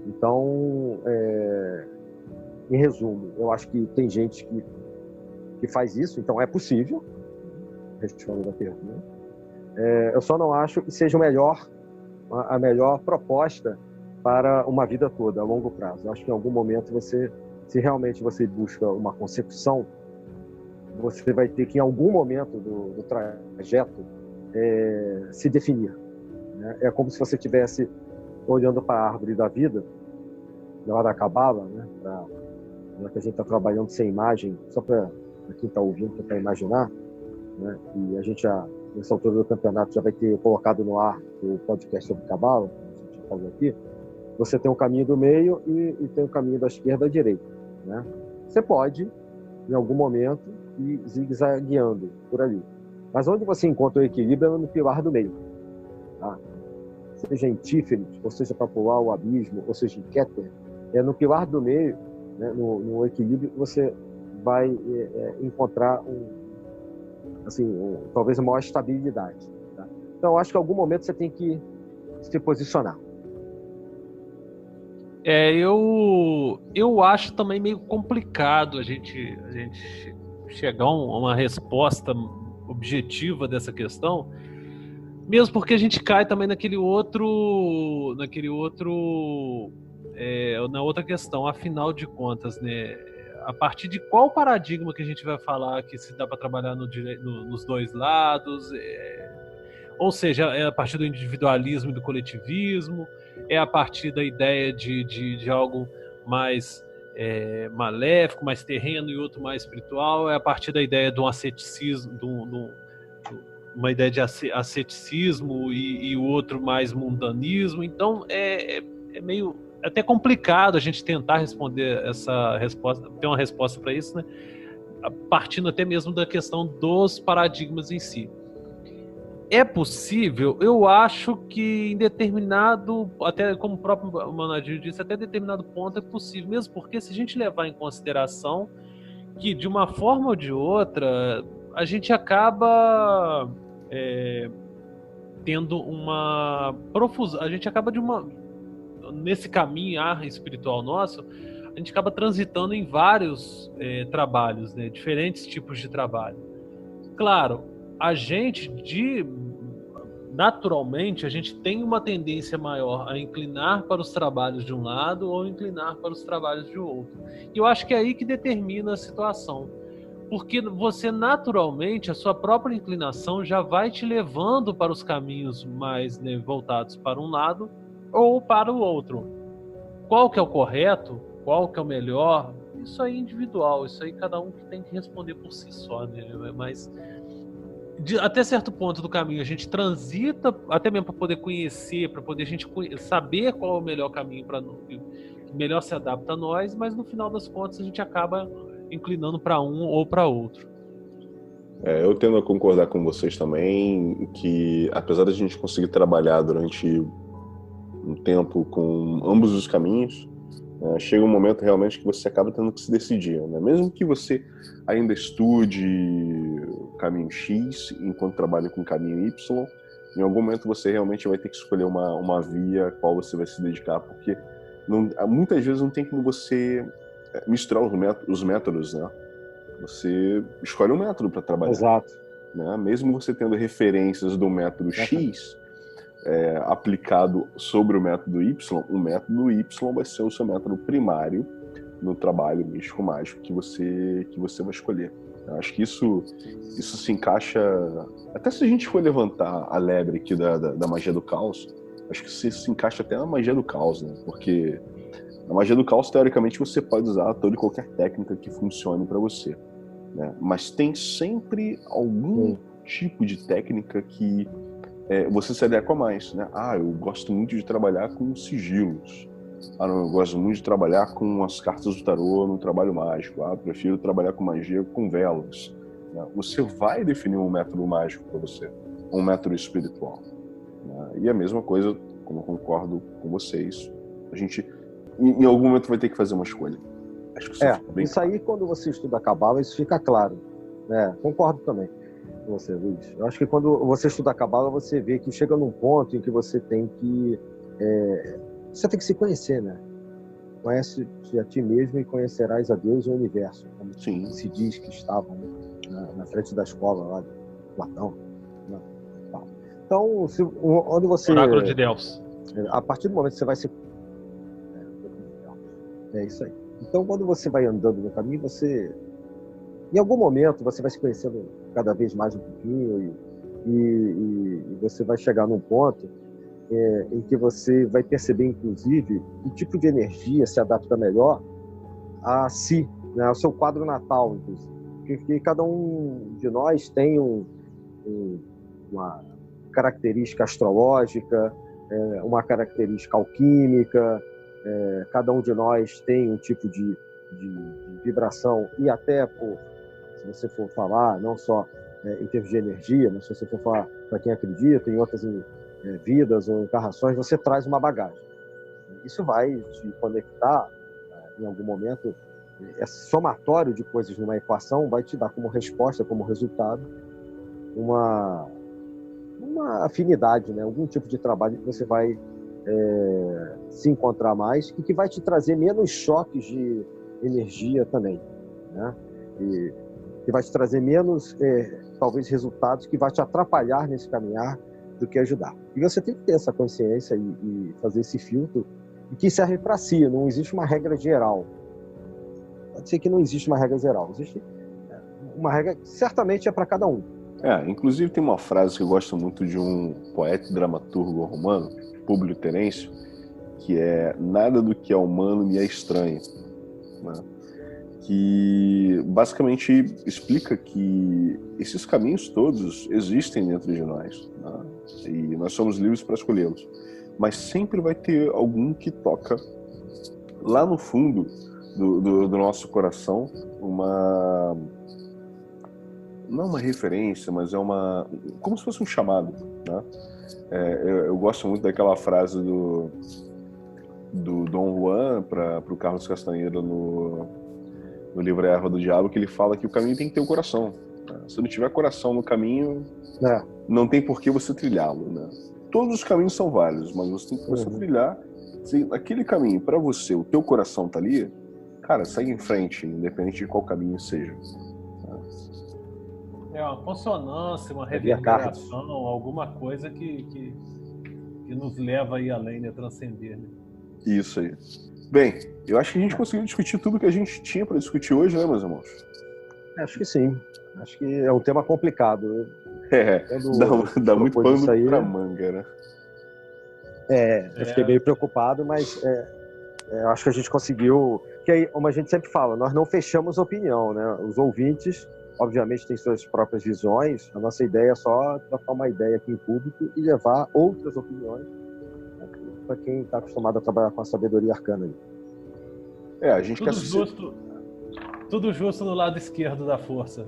Então, em resumo, eu acho que tem gente que faz isso, então é possível, respondendo a pergunta. Eu só não acho que seja a melhor proposta para uma vida toda, a longo prazo. Eu acho que em algum momento se realmente você busca uma consecução, você vai ter que, em algum momento do trajeto, se definir, né? É como se você estivesse olhando para a árvore da vida, na hora da cabala, né? Já que a gente está trabalhando sem imagem, só para quem está ouvindo, tentar imaginar, né? E a gente já, nessa altura do campeonato, já vai ter colocado no ar o podcast sobre cabala, que a gente já falou aqui. Você tem o caminho do meio e tem o caminho da esquerda à direita, né? Você pode, em algum momento, ir zigue-zagueando por ali. Mas onde você encontra o equilíbrio é no pilar do meio, tá? Seja em Tíferes, ou seja para pular o abismo, ou seja em Keter, no pilar do meio, né, no equilíbrio, você vai encontrar talvez uma maior estabilidade, tá? Então, eu acho que em algum momento você tem que se posicionar. Eu acho também meio complicado a gente chegar a uma resposta objetiva dessa questão, mesmo porque a gente cai também na outra questão, afinal de contas, né? A partir de qual paradigma que a gente vai falar que se dá para trabalhar nos dois lados? Ou seja, é a partir do individualismo e do coletivismo? É a partir da ideia de algo mais maléfico, mais terreno e outro mais espiritual? É a partir da ideia de um asceticismo, uma ideia de asceticismo e o outro mais mundanismo? Então, é meio até complicado a gente tentar responder essa resposta, ter uma resposta para isso, né? Partindo até mesmo da questão dos paradigmas em si. É possível? Eu acho que em determinado, até como o próprio Manadir disse, até determinado ponto é possível, mesmo porque se a gente levar em consideração que de uma forma ou de outra a gente acaba tendo uma profusão, a gente acaba nesse caminhar espiritual nosso, a gente acaba transitando em vários trabalhos, né? Diferentes tipos de trabalho. Claro, naturalmente, a gente tem uma tendência maior a inclinar para os trabalhos de um lado ou inclinar para os trabalhos de outro. E eu acho que é aí que determina a situação. Porque você, naturalmente, a sua própria inclinação já vai te levando para os caminhos mais, né, voltados para um lado ou para o outro. Qual que é o correto? Qual que é o melhor? Isso aí é individual, isso aí cada um que tem que responder por si só, né? Mas até certo ponto do caminho a gente transita, até mesmo para poder conhecer, para poder a gente saber qual é o melhor caminho que melhor se adapta a nós, mas no final das contas a gente acaba inclinando para um ou para outro. Eu tendo a concordar com vocês também que, apesar da gente conseguir trabalhar durante um tempo com ambos os caminhos, chega um momento realmente que você acaba tendo que se decidir, né? Mesmo que você ainda estude o caminho X enquanto trabalha com o caminho Y, em algum momento você realmente vai ter que escolher uma via a qual você vai se dedicar, porque muitas vezes não tem como você misturar os métodos, né? Você escolhe um método para trabalhar. Exato. Né? Mesmo você tendo referências do método X aplicado sobre o método Y, o método Y vai ser o seu método primário no trabalho místico-mágico que você vai escolher. Eu acho que isso se encaixa... Até se a gente for levantar a lebre aqui da magia do caos, acho que isso se encaixa até na magia do caos, né? Porque na magia do caos, teoricamente, você pode usar toda e qualquer técnica que funcione para você, né? Mas tem sempre algum tipo de técnica que você se adequa mais, né? Eu gosto muito de trabalhar com sigilos. Não, eu gosto muito de trabalhar com as cartas do tarô no trabalho mágico. Eu prefiro trabalhar com magia com velas. Né? Você vai definir um método mágico para você, um método espiritual. Né? E a mesma coisa, como eu concordo com vocês, a gente, em algum momento, vai ter que fazer uma escolha. Acho que isso aí, quando você estuda a Cabala, isso fica claro. Né? Concordo também com você, Luiz. Eu acho que quando você estuda a Cabala, você vê que chega num ponto em que você tem que se conhecer, né? Conhece-te a ti mesmo e conhecerás a Deus e o universo, como se diz que estavam na frente da escola lá de Platão. Né? Então, onde você... Oráculo de Delfos. A partir do momento que você vai se... É isso aí. Então, quando você vai andando no caminho, em algum momento, você vai se conhecendo cada vez mais um pouquinho e você vai chegar num ponto em que você vai perceber, inclusive, que tipo de energia se adapta melhor a si, né, ao seu quadro natal, inclusive. Porque cada um de nós tem uma característica astrológica, uma característica alquímica, cada um de nós tem um tipo de vibração, e até, se você for falar, não só em termos de energia, mas se você for falar para quem acredita em outras vidas ou encarnações, você traz uma bagagem. Isso vai te conectar, em algum momento, esse somatório de coisas numa equação vai te dar como resposta, como resultado, uma afinidade, né? Algum tipo de trabalho que você vai se encontrar mais e que vai te trazer menos choques de energia também, né? E que vai te trazer menos, talvez, resultados que vai te atrapalhar nesse caminhar do que ajudar. E você tem que ter essa consciência e fazer esse filtro que serve para si, não existe uma regra geral. Pode ser que não existe uma regra geral, existe uma regra que certamente é para cada um. Inclusive tem uma frase que eu gosto muito de um poeta e dramaturgo romano, Públio Terêncio, que é: nada do que é humano me é estranho, né? Que basicamente explica que esses caminhos todos existem dentro de nós, né? E nós somos livres para escolhê-los, mas sempre vai ter algum que toca lá no fundo do nosso coração não uma referência, mas como se fosse um chamado, né? Eu gosto muito daquela frase do Dom Juan para o Carlos Castanheira no livro A Erva do Diabo, que ele fala que o caminho tem que ter um coração, né? Se não tiver coração no caminho, não tem por que você trilhá-lo, né? Todos os caminhos são válidos, mas você tem que começar a trilhar. Se aquele caminho, para você, o teu coração tá ali, cara, segue em frente, independente de qual caminho seja. Uma consonância, uma reverberação, alguma coisa que nos leva aí além, né, transcender, né? Isso aí. Bem, eu acho que a gente conseguiu discutir tudo que a gente tinha para discutir hoje, né, meus irmãos? Acho que sim. Acho que é um tema complicado. Dá muito pano pra manga, né? Eu fiquei meio preocupado, mas eu acho que a gente conseguiu... Que aí, como a gente sempre fala, nós não fechamos opinião, né? Os ouvintes, obviamente, têm suas próprias visões. A nossa ideia é só trocar uma ideia aqui em público e levar outras opiniões, né, para quem está acostumado a trabalhar com a sabedoria arcana. A gente tudo justo no lado esquerdo da força.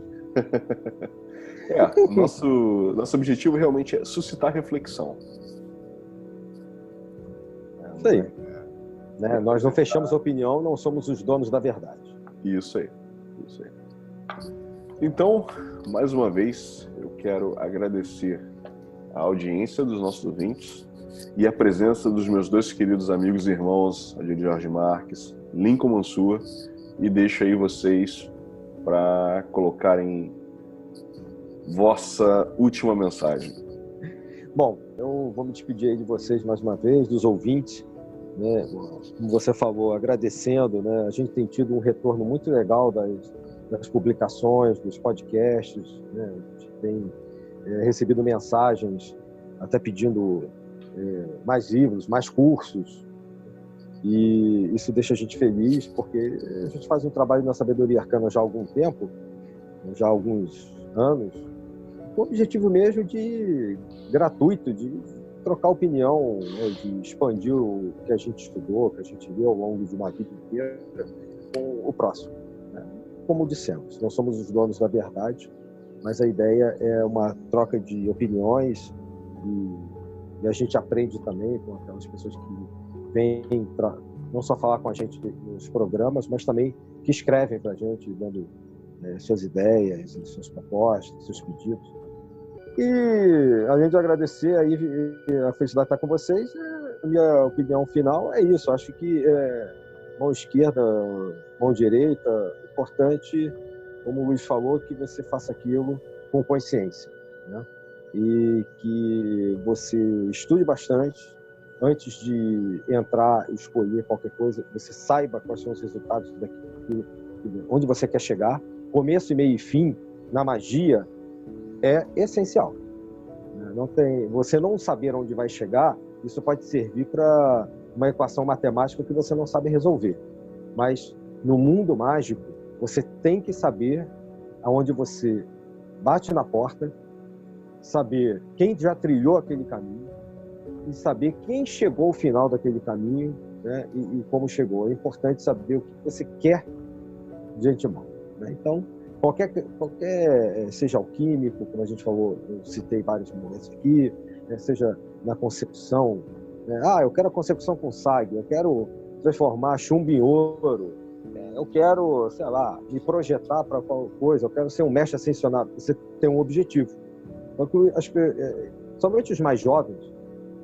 Nosso objetivo realmente é suscitar reflexão. Isso aí. Né? Nós não fechamos opinião, não somos os donos da verdade. Isso aí. Isso aí. Então, mais uma vez, eu quero agradecer a audiência dos nossos ouvintes e a presença dos meus dois queridos amigos e irmãos, Adílio Jorge Marques, Lincoln Mansur, e deixo aí vocês para colocarem vossa última mensagem. Bom, eu vou me despedir aí de vocês mais uma vez, dos ouvintes, né? Como você falou, agradecendo, né? A gente tem tido um retorno muito legal das publicações, dos podcasts, né? A gente tem recebido mensagens até pedindo mais livros, mais cursos, e isso deixa a gente feliz, porque a gente faz um trabalho na Sabedoria Arcana já há algum tempo, já há alguns anos, com o objetivo mesmo gratuito, de trocar opinião, né, de expandir o que a gente estudou, que a gente viu ao longo de uma vida inteira com o próximo. Né? Como dissemos, não somos os donos da verdade, mas a ideia é uma troca de opiniões e a gente aprende também com aquelas pessoas que vêm não só falar com a gente nos programas, mas também que escrevem para a gente, dando suas ideias, suas propostas, seus pedidos. E, além de agradecer aí a felicidade de estar com vocês, a minha opinião final é isso. Acho que mão esquerda, mão direita, importante, como o Luiz falou, que você faça aquilo com consciência, né? E que você estude bastante antes de entrar e escolher qualquer coisa, você saiba quais são os resultados daquilo, onde você quer chegar. Começo, meio e fim na magia é essencial. Você não saber onde vai chegar, isso pode servir para uma equação matemática que você não sabe resolver. Mas no mundo mágico, você tem que saber aonde você bate na porta, saber quem já trilhou aquele caminho e saber quem chegou ao final daquele caminho, né, e como chegou. É importante saber o que você quer de antemão, né? Então, qualquer seja alquímico, como a gente falou, eu citei vários momentos aqui, né, seja na concepção, né? Eu quero a concepção com SAG, eu quero transformar chumbo em ouro, eu quero, sei lá, me projetar para qualquer coisa, eu quero ser um mestre ascensionado. Você tem um objetivo. Então, acho que somente os mais jovens,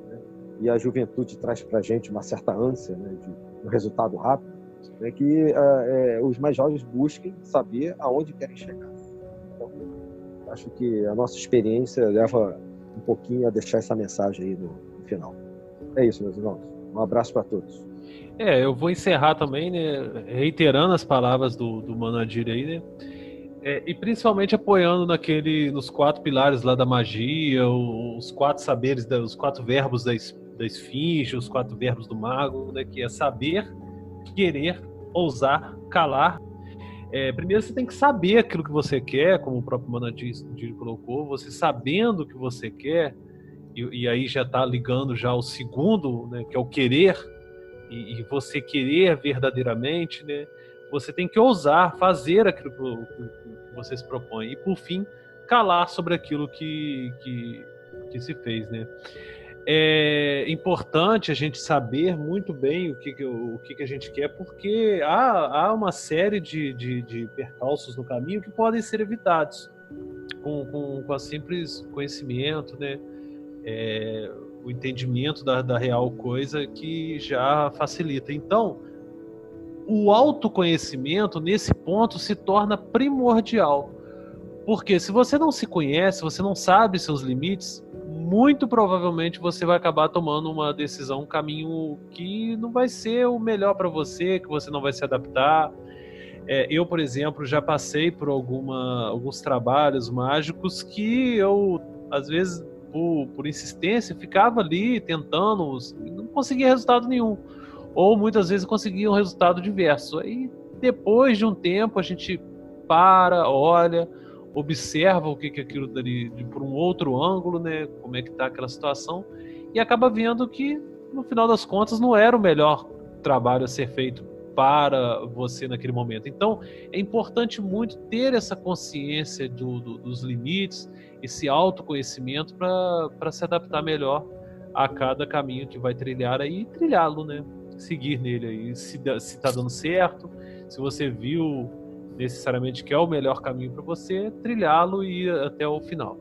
né, e a juventude traz para a gente uma certa ânsia, né, de um resultado rápido, é que os mais jovens busquem saber aonde querem chegar. Então, acho que a nossa experiência leva um pouquinho a deixar essa mensagem aí no final. É isso, meus irmãos. Um abraço para todos. Eu vou encerrar também, né, reiterando as palavras do Mano Adílio aí, né, e principalmente apoiando nos 4 pilares lá da magia, os 4 saberes, os 4 verbos da esfinge, os 4 verbos do mago, né, que é saber, querer, ousar, calar. Primeiro você tem que saber aquilo que você quer, como o próprio Mano Adílio colocou, você sabendo o que você quer, e aí já está ligando já o segundo, né, que é o querer, e você querer verdadeiramente, né, você tem que ousar fazer aquilo que você se propõe, e por fim, calar sobre aquilo que se fez, né. É importante a gente saber muito bem o que a gente quer, porque há uma série de percalços no caminho que podem ser evitados com a simples conhecimento, né? O entendimento da real coisa, que já facilita. Então, o autoconhecimento nesse ponto se torna primordial, porque se você não se conhece, você não sabe seus limites, muito provavelmente você vai acabar tomando uma decisão, um caminho que não vai ser o melhor para você, que você não vai se adaptar. Eu, por exemplo, já passei por alguns trabalhos mágicos que eu, às vezes, por insistência, ficava ali tentando e não conseguia resultado nenhum. Ou muitas vezes conseguia um resultado diverso. Aí, depois de um tempo, a gente olha, observa o que é aquilo dali por um outro ângulo, né? Como é que está aquela situação, e acaba vendo que, no final das contas, não era o melhor trabalho a ser feito para você naquele momento. Então, é importante muito ter essa consciência dos limites, esse autoconhecimento para se adaptar melhor a cada caminho que vai trilhar aí e trilhá-lo, né? Seguir nele aí, se tá dando certo, se você viu necessariamente que é o melhor caminho para você, trilhá-lo e ir até o final.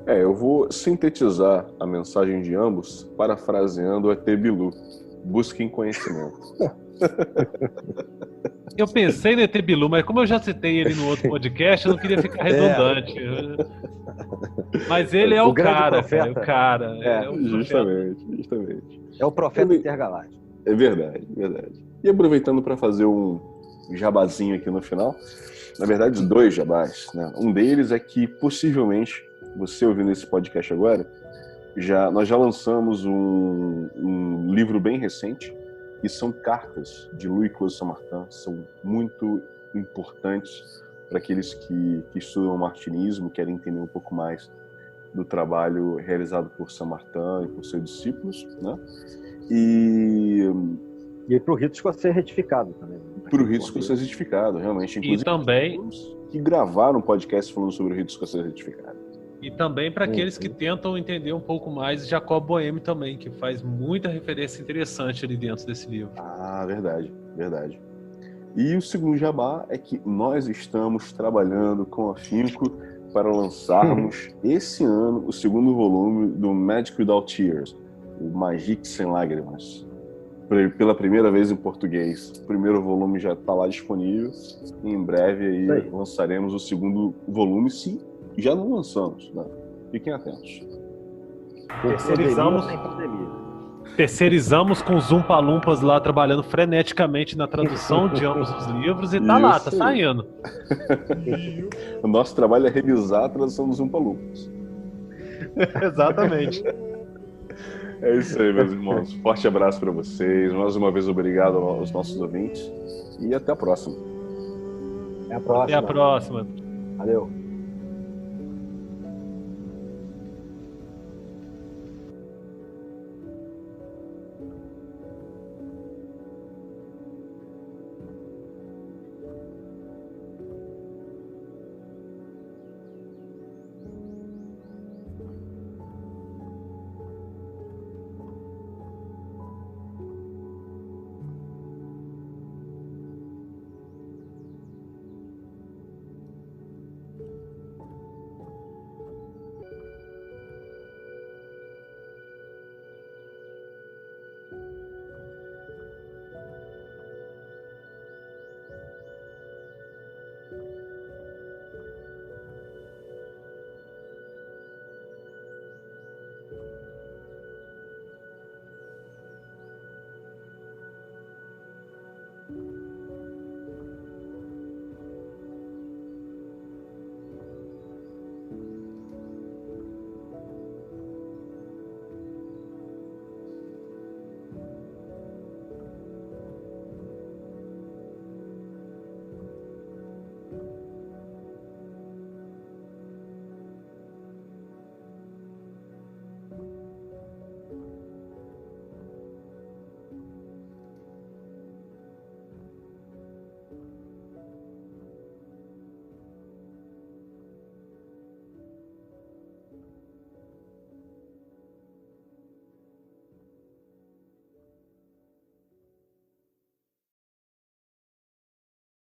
Eu vou sintetizar a mensagem de ambos parafraseando o ET Bilu. Busquem conhecimento. Eu pensei no ET Bilu, mas como eu já citei ele no outro podcast, eu não queria ficar redundante. Mas ele é o cara, profeta. o cara. É o Justamente. É o profeta intergaláctico. É verdade. E aproveitando para fazer um jabazinho aqui no final, na verdade 2 jabás, né? Um deles é que possivelmente, você ouvindo esse podcast agora, nós já lançamos um livro bem recente, que são cartas de Louis-Claude Saint-Martin, são muito importantes para aqueles que estudam martinismo, querem entender um pouco mais do trabalho realizado por Saint-Martin e por seus discípulos, né? E para o rito escocês retificado também. Para o rito escocês retificado, realmente. Inclusive, e também que gravaram um podcast falando sobre o rito escocês retificado. E também para aqueles que tentam entender um pouco mais Jacob Boehme também, que faz muita referência interessante ali dentro desse livro. Ah, verdade. E o segundo jabá é que nós estamos trabalhando com afinco para lançarmos esse ano o segundo volume do Magic Without Tears, o Magic Sem Lágrimas, pela primeira vez em português. O primeiro volume já está lá disponível e em breve aí lançaremos o segundo volume, se já não lançamos, né? Fiquem atentos. Terceirizamos com os Umpa-Lumpas lá trabalhando freneticamente na tradução de ambos os livros e tá lá, tá saindo. O nosso trabalho é revisar a tradução dos Umpa-Lumpas. Exatamente. É isso aí, meus irmãos. Forte abraço para vocês. Mais uma vez, obrigado aos nossos ouvintes. E até a próxima. Até a próxima. Até a próxima. Valeu.